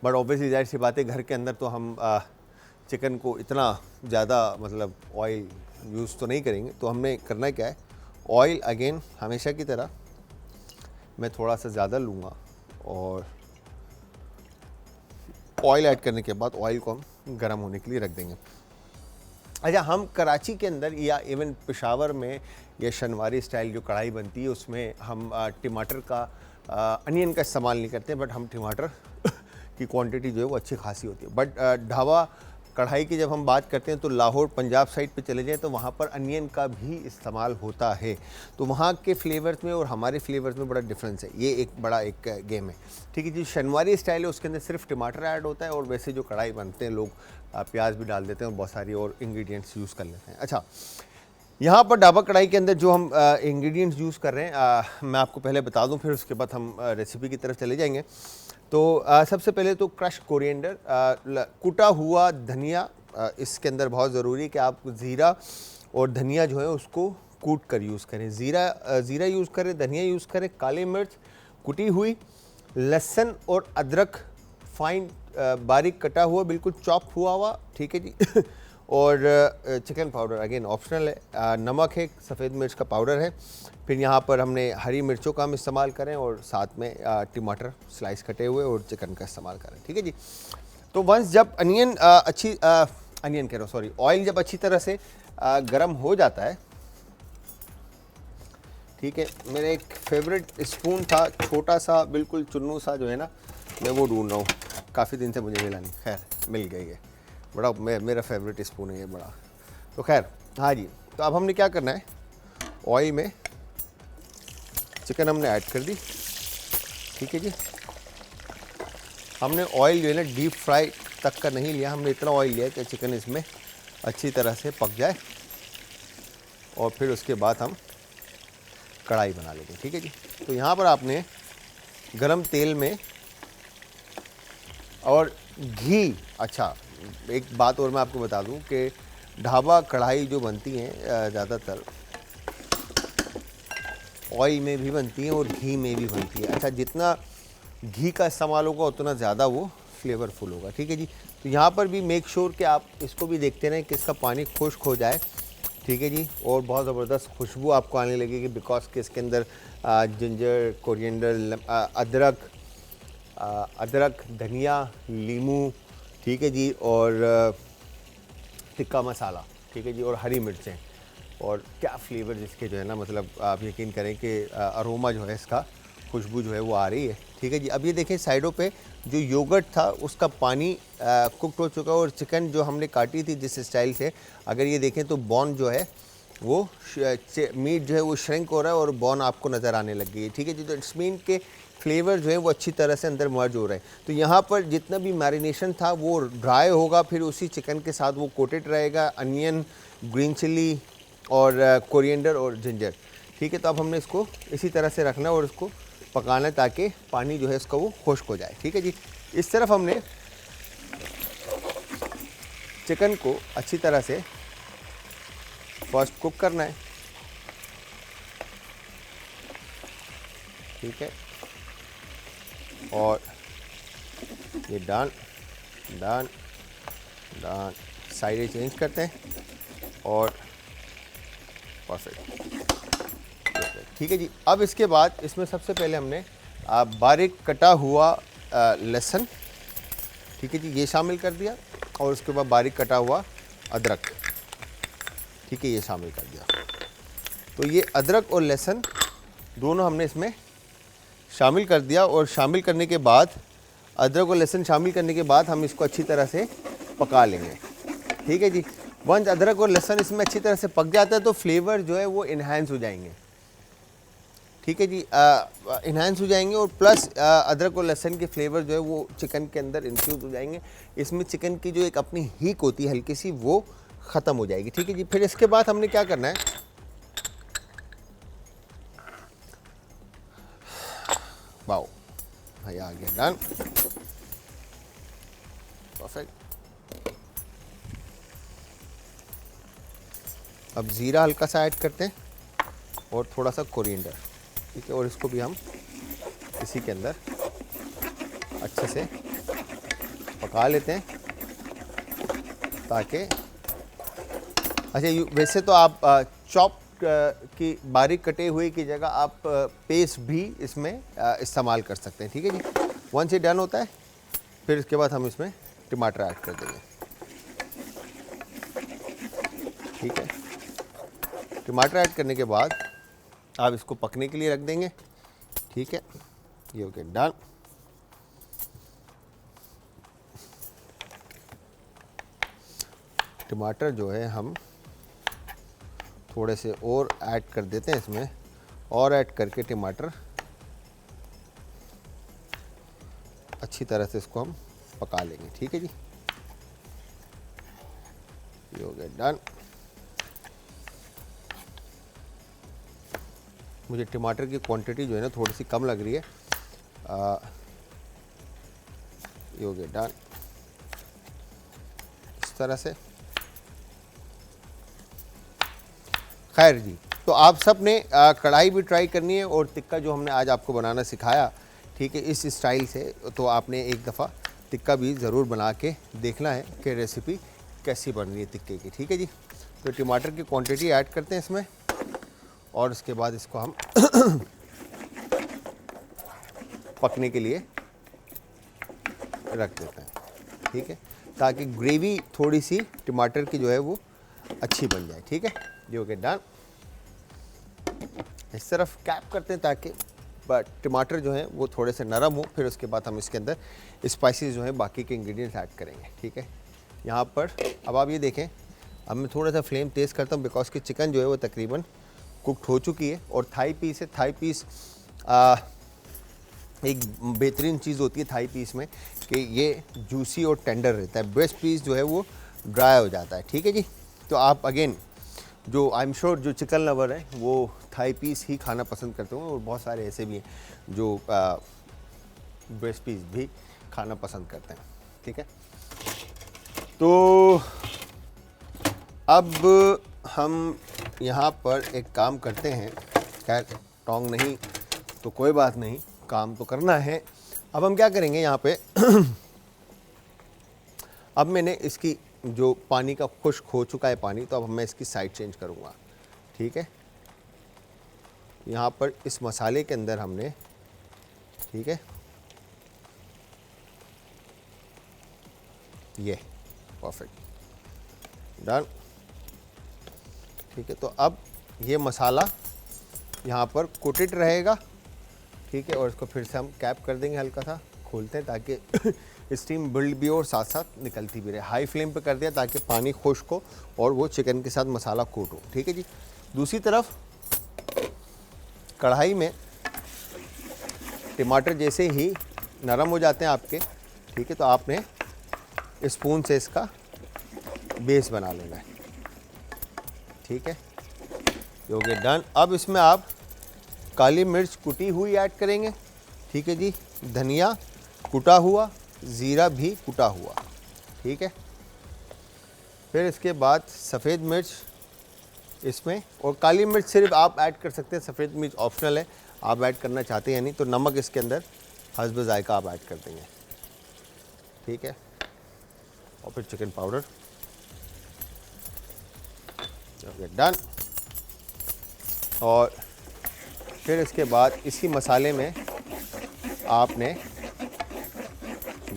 Speaker 2: बट ऑब्वियसली जाहिर सी बात है घर के अंदर तो हम चिकन को इतना ज़्यादा मतलब ऑयल यूज़ तो नहीं करेंगे, तो हमने करना क्या है, ऑयल अगेन हमेशा की तरह मैं थोड़ा सा ज़्यादा लूँगा और ऑयल ऐड करने के बाद ऑयल को हम गर्म होने के लिए रख देंगे। अच्छा, हम कराची के अंदर या इवन पेशावर में या शनवारी स्टाइल जो कढ़ाई बनती है उसमें हम टमाटर का अनियन का इस्तेमाल नहीं करते, बट हम टमाटर की क्वांटिटी जो है वो अच्छी खासी होती है। बट ढाबा कढ़ाई की जब हम बात करते हैं तो लाहौर पंजाब साइड पे चले जाएँ तो वहाँ पर अनियन का भी इस्तेमाल होता है, तो वहाँ के फ्लेवर्स में और हमारे फ्लेवर्स में बड़ा डिफरेंस है। ये एक बड़ा एक गेम है। ठीक है जी, शनवारी स्टाइल है उसके अंदर सिर्फ टमाटर ऐड होता है और वैसे जो कढ़ाई बनते हैं लोग प्याज भी डाल देते हैं और बहुत सारी और इंग्रेडिएंट्स यूज़ कर लेते हैं। अच्छा, यहाँ पर ढाबा कढ़ाई के अंदर जो हम इंग्रेडिएंट्स यूज़ कर रहे हैं मैं आपको पहले बता दूँ, फिर उसके बाद हम रेसिपी की तरफ चले जाएंगे। तो सबसे पहले तो क्रश कोरिएंडर, कुटा हुआ धनिया, इसके अंदर बहुत ज़रूरी है कि आप ज़ीरा और धनिया जो है उसको कूट कर यूज़ करें। ज़ीरा यूज़ करें, धनिया यूज़ करें, काली मिर्च कुटी हुई, लहसुन और अदरक फाइन बारीक कटा हुआ, बिल्कुल चॉप हुआ। ठीक है जी और चिकन पाउडर अगेन ऑप्शनल है, नमक है, सफ़ेद मिर्च का पाउडर है, फिर यहाँ पर हमने हरी मिर्चों का हम इस्तेमाल करें और साथ में टमाटर स्लाइस कटे हुए और चिकन का इस्तेमाल करें। ठीक है जी, तो वंस जब ऑयल जब अच्छी तरह से गर्म हो जाता है, ठीक है, मेरा एक फेवरेट स्पून था छोटा सा बिल्कुल चुन्नू सा जो है ना, मैं वो ढूंढ रहा हूँ, काफ़ी दिन से मुझे मिला नहीं, खैर मिल गई है, बड़ा मेरा फेवरेट स्पून है ये बड़ा। तो खैर हाँ जी, तो अब हमने क्या करना है, ऑयल में चिकन हमने ऐड कर दी। ठीक है जी, हमने ऑयल जो है ना डीप फ्राई तक का नहीं लिया, हमने इतना ऑयल लिया कि चिकन इसमें अच्छी तरह से पक जाए और फिर उसके बाद हम कढ़ाई बना लेंगे। ठीक है जी, तो यहाँ पर आपने गरम तेल में और घी, अच्छा एक बात और मैं आपको बता दूं कि ढाबा कढ़ाई जो बनती हैं ज़्यादातर ऑयल में भी बनती हैं और घी में भी बनती है। अच्छा, जितना घी का इस्तेमाल होगा उतना ज़्यादा वो फ्लेवरफुल होगा। ठीक है जी, तो यहाँ पर भी मेक श्योर कि आप इसको भी देखते रहें कि इसका पानी खुश्क हो जाए। ठीक है जी, और बहुत ज़बरदस्त खुशबू आपको आने लगेगी बिकॉज कि इसके अंदर जिंजर, कोरिएंडर, अदरक, धनिया, लीमू, ठीक है जी, और टिक्का मसाला, ठीक है जी, और हरी मिर्चें, और क्या फ्लेवर जिसके जो है ना, मतलब आप यकीन करें कि अरोमा जो है इसका, खुशबू जो है वो आ रही है। ठीक है जी, अब ये देखें साइडों पे जो योगर्ट था उसका पानी कुकड हो चुका है, और चिकन जो हमने काटी थी जिस स्टाइल से, अगर ये देखें तो बॉन जो है वो मीट जो है वो श्रिंक हो रहा है और बॉन आपको नज़र आने लग गई है। ठीक है जी, तो इट्स मीन के फ्लेवर जो है वो अच्छी तरह से अंदर मर्ज हो रहे हैं। तो यहाँ पर जितना भी मैरिनेशन था वो ड्राई होगा, फिर उसी चिकन के साथ वो कोटेड रहेगा, अनियन, ग्रीन चिली और कोरिएंडर और जिंजर। ठीक है, तो अब हमने इसको इसी तरह से रखना है और इसको पकाना है ताकि पानी जो है इसका वो खुश्क हो जाए। ठीक है जी, इस तरफ हमने चिकन को अच्छी तरह से फर्स्ट कुक करना है। ठीक है, और ये डन डन डन, साइडें चेंज करते हैं और परफेक्ट। ठीक है जी, अब इसके बाद इसमें सबसे पहले हमने बारीक कटा हुआ लहसुन, ठीक है जी, ये शामिल कर दिया, और उसके बाद बारीक कटा हुआ अदरक, ठीक है, ये शामिल कर दिया। तो ये अदरक और लहसुन दोनों हमने इसमें शामिल कर दिया, और शामिल करने के बाद अदरक और लहसुन शामिल करने के बाद हम इसको अच्छी तरह से पका लेंगे। ठीक है जी, वंस अदरक और लहसुन इसमें अच्छी तरह से पक जाता है तो फ्लेवर जो है वो इन्हांस हो जाएंगे। ठीक है जी, इन्हांस हो जाएंगे, और प्लस अदरक और लहसुन के फ्लेवर जो है वो चिकन के अंदर इन्फ्यूज हो जाएंगे। इसमें चिकन की जो एक अपनी हीक होती है हल्की सी, वो ख़त्म हो जाएगी। ठीक है जी, फिर इसके बाद हमने क्या करना है, वाओ भाई आ गया, डन, परफेक्ट। अब ज़ीरा हल्का सा ऐड करते हैं और थोड़ा सा कोरिएंडर, ठीक है, और इसको भी हम इसी के अंदर अच्छे से पका लेते हैं ताकि, अच्छा वैसे तो आप चॉप की बारीक कटे हुए की जगह आप पेस्ट भी इसमें इस्तेमाल कर सकते हैं। ठीक है जी, वंस ये डन होता है फिर इसके बाद हम इसमें टमाटर ऐड कर देंगे। ठीक है, टमाटर ऐड करने के बाद आप इसको पकने के लिए रख देंगे। ठीक है, ये हो गया डन। टमाटर जो है हम थोड़े से और ऐड कर देते हैं इसमें, और ऐड करके टमाटर अच्छी तरह से इसको हम पका लेंगे। ठीक है जी, ये हो गया डन। मुझे टमाटर की क्वांटिटी जो है ना थोड़ी सी कम लग रही है, ये हो गया डन। इस तरह से, खैर जी, तो आप सब ने कढ़ाई भी ट्राई करनी है और टिक्का जो हमने आज आपको बनाना सिखाया, ठीक है, इस स्टाइल से, तो आपने एक दफ़ा टिक्का भी ज़रूर बना के देखना है कि रेसिपी कैसी बन रही है टिक्के की। ठीक है जी, तो टमाटर की क्वांटिटी ऐड करते हैं इसमें, और उसके बाद इसको हम पकने के लिए रख देते हैं। ठीक है, ताकि ग्रेवी थोड़ी सी टमाटर की जो है वो अच्छी बन जाए। ठीक है, ये हो गया डन। इस तरफ कैप करते हैं ताकि टमाटर जो है वो थोड़े से नरम हो, फिर उसके बाद हम इसके अंदर स्पाइसेस जो है बाकी के इंग्रेडिएंट्स ऐड करेंगे। ठीक है, यहाँ पर अब आप ये देखें, अब मैं थोड़ा सा फ्लेम तेज़ करता हूँ बिकॉज कि चिकन जो है वो तकरीबन कुकड हो चुकी है, और थाई पीस है। थाई पीस एक बेहतरीन चीज़ होती है थाई पीस में कि ये जूसी और टेंडर रहता है, ब्रेस्ट पीस जो है वो ड्राई हो जाता है। ठीक है जी, तो आप अगेन जो आई एम श्योर जो चिकन लवर है वो थाई पीस ही खाना पसंद करते होंगे, और बहुत सारे ऐसे भी हैं जो ब्रेस्ट पीस भी खाना पसंद करते हैं। ठीक है, तो अब हम यहाँ पर एक काम करते हैं, खैर टोंग नहीं तो कोई बात नहीं, काम तो करना है। अब हम क्या करेंगे यहाँ पे अब मैंने इसकी जो पानी का खुश्क हो चुका है पानी, तो अब मैं इसकी साइड चेंज करूँगा। ठीक है, यहाँ पर इस मसाले के अंदर हमने, ठीक है, ये परफेक्ट डन। ठीक है, तो अब ये मसाला यहाँ पर कोटेड रहेगा। ठीक है, और इसको फिर से हम कैप कर देंगे, हल्का सा खोलते हैं ताकि स्टीम बिल्ड भी हो और साथ साथ निकलती भी रहे। हाई फ्लेम पे कर दिया ताकि पानी खुश्क हो और वो चिकन के साथ मसाला कोट हो। ठीक है जी। दूसरी तरफ कढ़ाई में टमाटर जैसे ही नरम हो जाते हैं आपके, ठीक है, तो आपने स्पून से इसका बेस बना लेना है। ठीक है, ये हो गया डन। अब इसमें आप काली मिर्च कुटी हुई ऐड करेंगे। ठीक है जी, धनिया कुटा हुआ, ज़ीरा भी कुटा हुआ। ठीक है, फिर इसके बाद सफ़ेद मिर्च इसमें, और काली मिर्च सिर्फ आप ऐड कर सकते हैं, सफ़ेद मिर्च ऑप्शनल है, आप ऐड करना चाहते हैं नहीं तो नमक इसके अंदर हस्ब जायका आप ऐड कर देंगे। ठीक है, और फिर चिकन पाउडर डन। और फिर इसके बाद इसी मसाले में आपने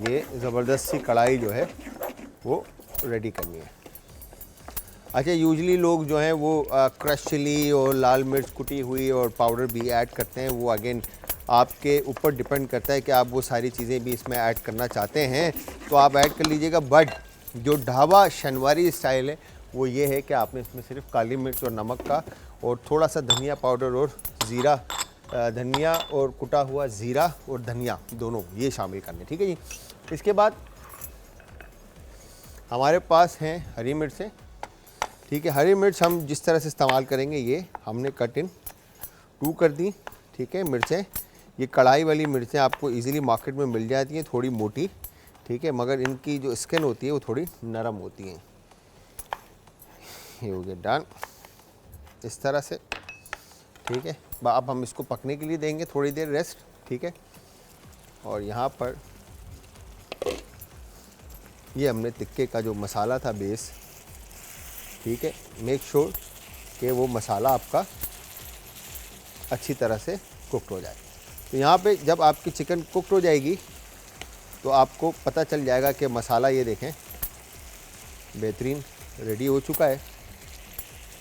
Speaker 2: ये ज़बरदस्त सी कढ़ाई जो है वो रेडी करनी है। अच्छा, यूजली लोग जो हैं वो क्रश चिली और लाल मिर्च कुटी हुई और पाउडर भी ऐड करते हैं। वो अगेन आपके ऊपर डिपेंड करता है कि आप वो सारी चीज़ें भी इसमें ऐड करना चाहते हैं तो आप ऐड कर लीजिएगा। बट जो ढाबा शनवारी स्टाइल है वो ये है कि आपने इसमें सिर्फ काली मिर्च और नमक का और थोड़ा सा धनिया पाउडर और ज़ीरा, धनिया और कुटा हुआ ज़ीरा और धनिया दोनों ये शामिल करने। ठीक है जी। इसके बाद हमारे पास हैं हरी मिर्चें। ठीक है, हरी मिर्च हम जिस तरह से इस्तेमाल करेंगे, ये हमने कट इन 2 कर दी। ठीक है, मिर्चें ये कढ़ाई वाली मिर्चें आपको इजीली मार्केट में मिल जाती हैं, थोड़ी मोटी। ठीक है, मगर इनकी जो स्किन होती है वो थोड़ी नरम होती हैं। ये हो गया डन इस तरह से। ठीक है, अब हम इसको पकने के लिए देंगे थोड़ी देर रेस्ट। ठीक है, और यहाँ पर ये हमने टिक्के का जो मसाला था बेस, ठीक है, मेक श्योर कि वो मसाला आपका अच्छी तरह से कुक्ड हो जाए। तो यहाँ पे जब आपकी चिकन कुक्ड हो जाएगी तो आपको पता चल जाएगा कि मसाला ये देखें बेहतरीन रेडी हो चुका है।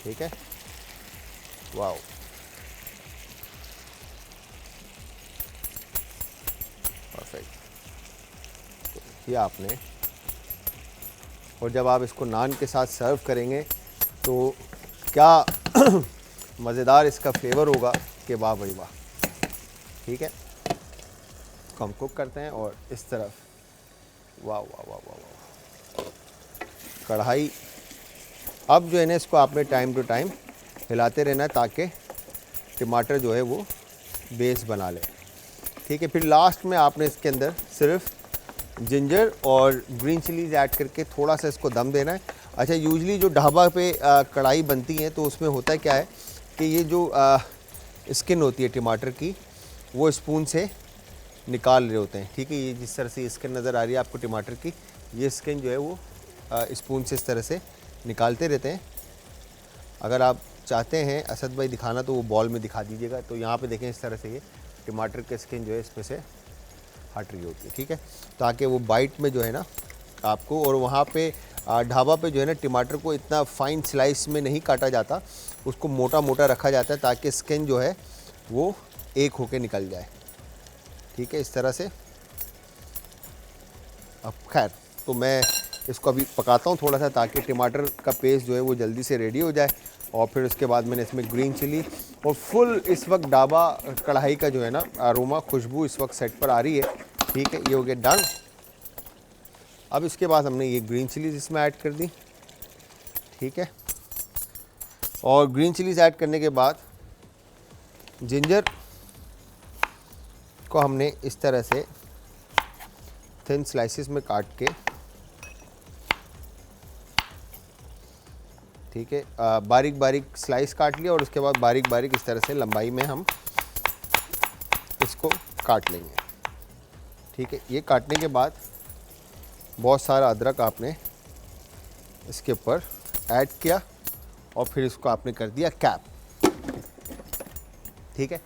Speaker 2: ठीक है, वाओ, परफेक्ट। तो ये आपने, और जब आप इसको नान के साथ सर्व करेंगे तो क्या मज़ेदार इसका फ्लेवर होगा कि वाह भाई वाह। ठीक है, इसको हम कुक करते हैं और इस तरफ वाह वाह वाह वाह वाह कढ़ाई। अब जो है ना इसको आपने टाइम टू टाइम हिलाते रहना है ताकि टमाटर जो है वो बेस बना ले। ठीक है, फिर लास्ट में आपने इसके अंदर सिर्फ जिंजर और ग्रीन चिलीज़ ऐड करके थोड़ा सा इसको दम देना है। अच्छा, यूजली जो ढाबा पे कढ़ाई बनती है तो उसमें होता है क्या है कि ये जो स्किन होती है टमाटर की वो स्पून से निकाल रहे होते हैं। ठीक है, ये जिस तरह से स्किन नज़र आ रही है आपको टमाटर की, ये स्किन जो है वो स्पून से इस तरह से निकालते रहते हैं। अगर आप चाहते हैं असद भाई दिखाना तो वो बॉल में दिखा दीजिएगा। तो यहाँ पे देखें इस तरह से ये टमाटर की स्किन जो है इसमें से हट रही होती है। ठीक है, ताकि वो बाइट में जो है ना आपको, और वहाँ पे ढाबा पे जो है ना टमाटर को इतना फाइन स्लाइस में नहीं काटा जाता, उसको मोटा मोटा रखा जाता है ताकि स्किन जो है वो एक होके निकल जाए। ठीक है, इस तरह से। अब खैर तो मैं इसको अभी पकाता हूँ थोड़ा सा ताकि टमाटर का पेस्ट जो है वो जल्दी से रेडी हो जाए। और फिर उसके बाद मैंने इसमें ग्रीन चिली और फुल इस वक्त ढाबा कढ़ाई का जो है ना अरोमा, खुशबू इस वक्त सेट पर आ रही है। ठीक है, ये हो गया डन। अब इसके बाद हमने ये ग्रीन चिलीज़ इसमें ऐड कर दी। ठीक है, और ग्रीन चिलीज़ ऐड करने के बाद जिंजर को हमने इस तरह से थिन स्लाइसेस में काट के, ठीक है, बारीक बारीक स्लाइस काट लिया और उसके बाद बारीक बारीक इस तरह से लंबाई में हम इसको काट लेंगे। ठीक है, ये काटने के बाद बहुत सारा अदरक आपने इसके ऊपर ऐड किया और फिर इसको आपने कर दिया कैप। ठीक है,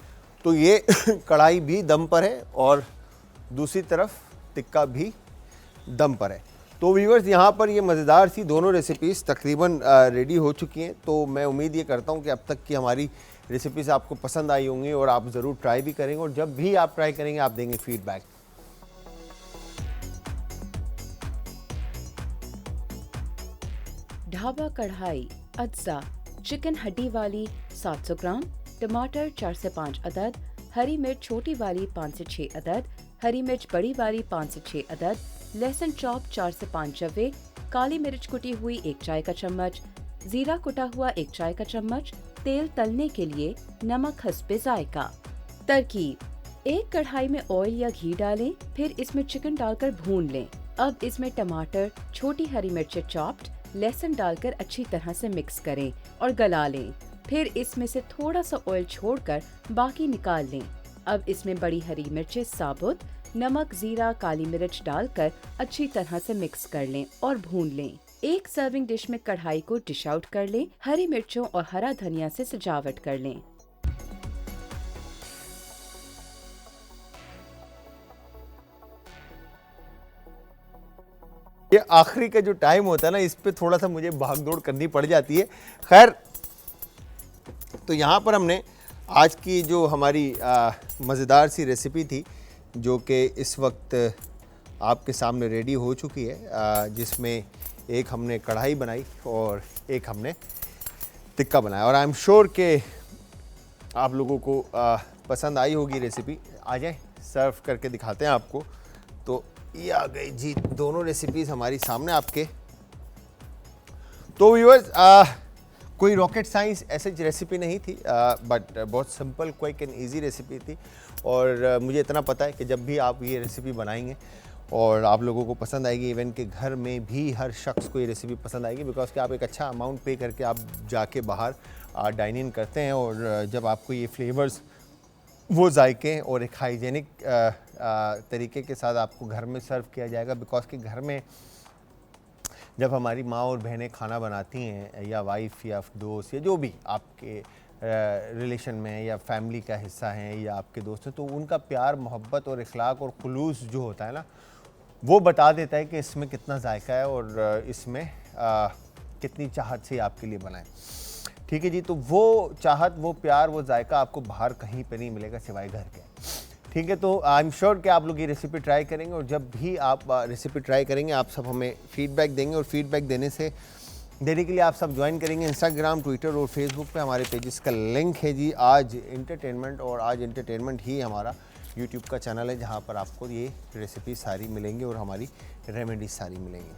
Speaker 2: तो ये कढ़ाई भी दम पर है और दूसरी तरफ टिक्का भी दम पर है। तो व्यूअर्स यहाँ पर ये मज़ेदार सी दोनों रेसिपीज़ तकरीबन रेडी हो चुकी हैं। तो मैं उम्मीद ये करता हूँ कि अब तक की हमारी रेसिपीज़ आपको पसंद आई होंगी और आप ज़रूर ट्राई भी करेंगे, और जब भी आप ट्राई करेंगे आप देंगे फीडबैक।
Speaker 9: ढाबा कढ़ाई अज्जा चिकन हड्डी वाली 700 ग्राम, टमाटर 4 से 5 अदद, हरी मिर्च छोटी वाली 5 से 6 अदद, हरी मिर्च बड़ी वाली 5 से 6 अदद, लहसुन चॉप 4 से 5 जवे, काली मिर्च कुटी हुई 1 चाय का चम्मच, जीरा कुटा हुआ 1 चाय का चम्मच, तेल तलने के लिए नमक हस्बे जायका। तरकीब: एक कढ़ाई में ऑयल या घी डालें, फिर इसमें चिकन डालकर भून लें। अब इसमें टमाटर, छोटी हरी मिर्चें चॉप्ड, लहसुन डालकर अच्छी तरह से मिक्स करें और गला लें। फिर इसमें से थोड़ा सा ऑयल छोड़कर बाकी निकाल लें। अब इसमें बड़ी हरी मिर्चें साबुत, नमक, जीरा, काली मिर्च डालकर अच्छी तरह से मिक्स कर लें और भून लें। एक सर्विंग डिश में कढ़ाई को डिश आउट कर लें। हरी मिर्चों और हरा धनिया से सजावट कर लें।
Speaker 2: ये आखिरी का जो टाइम होता है ना, इस पे थोड़ा सा मुझे भाग दौड़ करनी पड़ जाती है। खैर, तो यहाँ पर हमने आज की जो हमारी मज़ेदार सी रेसिपी थी, जो कि इस वक्त आपके सामने रेडी हो चुकी है, जिसमें एक हमने कढ़ाई बनाई और एक हमने टिक्का बनाया, और आई एम श्योर कि आप लोगों को पसंद आई होगी रेसिपी। आ जाए, सर्व करके दिखाते हैं आपको। तो ये आ गई जी दोनों रेसिपीज़ हमारी सामने आपके। तो व्यूअर्स, कोई रॉकेट साइंस ऐसी रेसिपी नहीं थी, बट बहुत simple, quick and easy recipe थी। और मुझे इतना पता है कि जब भी आप ये रेसिपी बनाएंगे और आप लोगों को पसंद आएगी, इवन के घर में भी हर शख्स को ये रेसिपी पसंद आएगी, बिकॉज कि आप एक अच्छा अमाउंट पे करके आप जाके बाहर डाइन इन करते हैं, और जब आपको ये फ्लेवर्स, वो जायके और एक हाइजेनिक तरीके के साथ आपको घर में सर्व किया जाएगा। बिकॉज कि घर में जब हमारी माँ और बहनें खाना बनाती हैं, या वाइफ या दोस्त या जो भी आपके रिलेशन में या फैमिली का हिस्सा हैं या आपके दोस्त हैं, तो उनका प्यार, मोहब्बत और इखलाक और खुलूस जो होता है ना, वो बता देता है कि इसमें कितना जायका है और इसमें कितनी चाहत से आपके लिए बनाए। ठीक है जी, तो वो चाहत, वो प्यार, वो जायका आपको बाहर कहीं पे नहीं मिलेगा सिवाय घर के। ठीक है, तो आई एम श्योर कि आप लोग ये रेसिपी ट्राई करेंगे, और जब भी आप रेसिपी ट्राई करेंगे आप सब हमें फीडबैक देंगे, और फीडबैक देने के लिए आप सब ज्वाइन करेंगे इंस्टाग्राम, ट्विटर और फेसबुक पे हमारे पेजेस का लिंक है जी आज एंटरटेनमेंट, और आज एंटरटेनमेंट ही हमारा यूट्यूब का चैनल है, जहाँ पर आपको ये रेसिपी सारी मिलेंगी और हमारी रेमेडीज सारी मिलेंगी।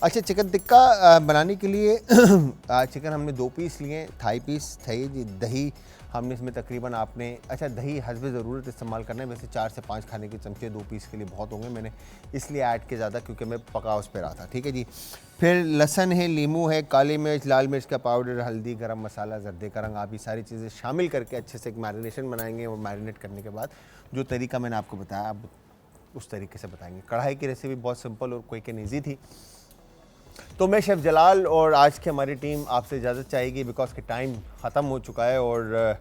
Speaker 2: अच्छा, चिकन टिक्का बनाने के लिए चिकन हमने 2 पीस लिए, थाई पीस थे जी। दही हमने इसमें तकरीबन आपने, अच्छा दही हस्बे ज़रूरत इस्तेमाल करना है, वैसे 4 से 5 खाने के चमचे 2 पीस के लिए बहुत होंगे, मैंने इसलिए ऐड किया ज़्यादा क्योंकि मैं पका उस पर रहा था। ठीक है जी। फिर लहसुन है, लीमू है, काली मिर्च, लाल मिर्च का पाउडर, हल्दी, गरम मसाला, जर्दे का रंग, आप ये सारी चीज़ें शामिल करके अच्छे से एक मैरिनेशन बनाएंगे, और मैरिनेट करने के बाद जो तरीका मैंने आपको बताया आप उस तरीके से बताएंगे। कढ़ाई की रेसिपी बहुत सिंपल और क्विक एंड ईजी थी। तो मैं शेफ़ जलाल और आज की हमारी टीम आपसे इजाज़त चाहेगी, बिकॉज के टाइम ख़त्म हो चुका है, और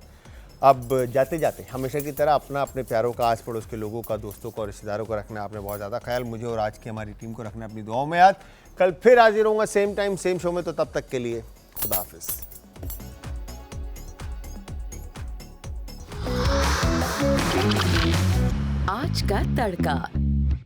Speaker 2: अब जाते जाते हमेशा की तरह अपने प्यारों का, आस पड़ोस के लोगों का, दोस्तों का और रिश्तेदारों को रखना आपने बहुत ज़्यादा ख्याल, मुझे और आज की हमारी टीम को रखना अपनी दुआओं में याद। कल फिर हाजिर होऊंगा सेम टाइम सेम शो में, तो तब तक के लिए खुदा हाफिज़।
Speaker 9: आज का तड़का।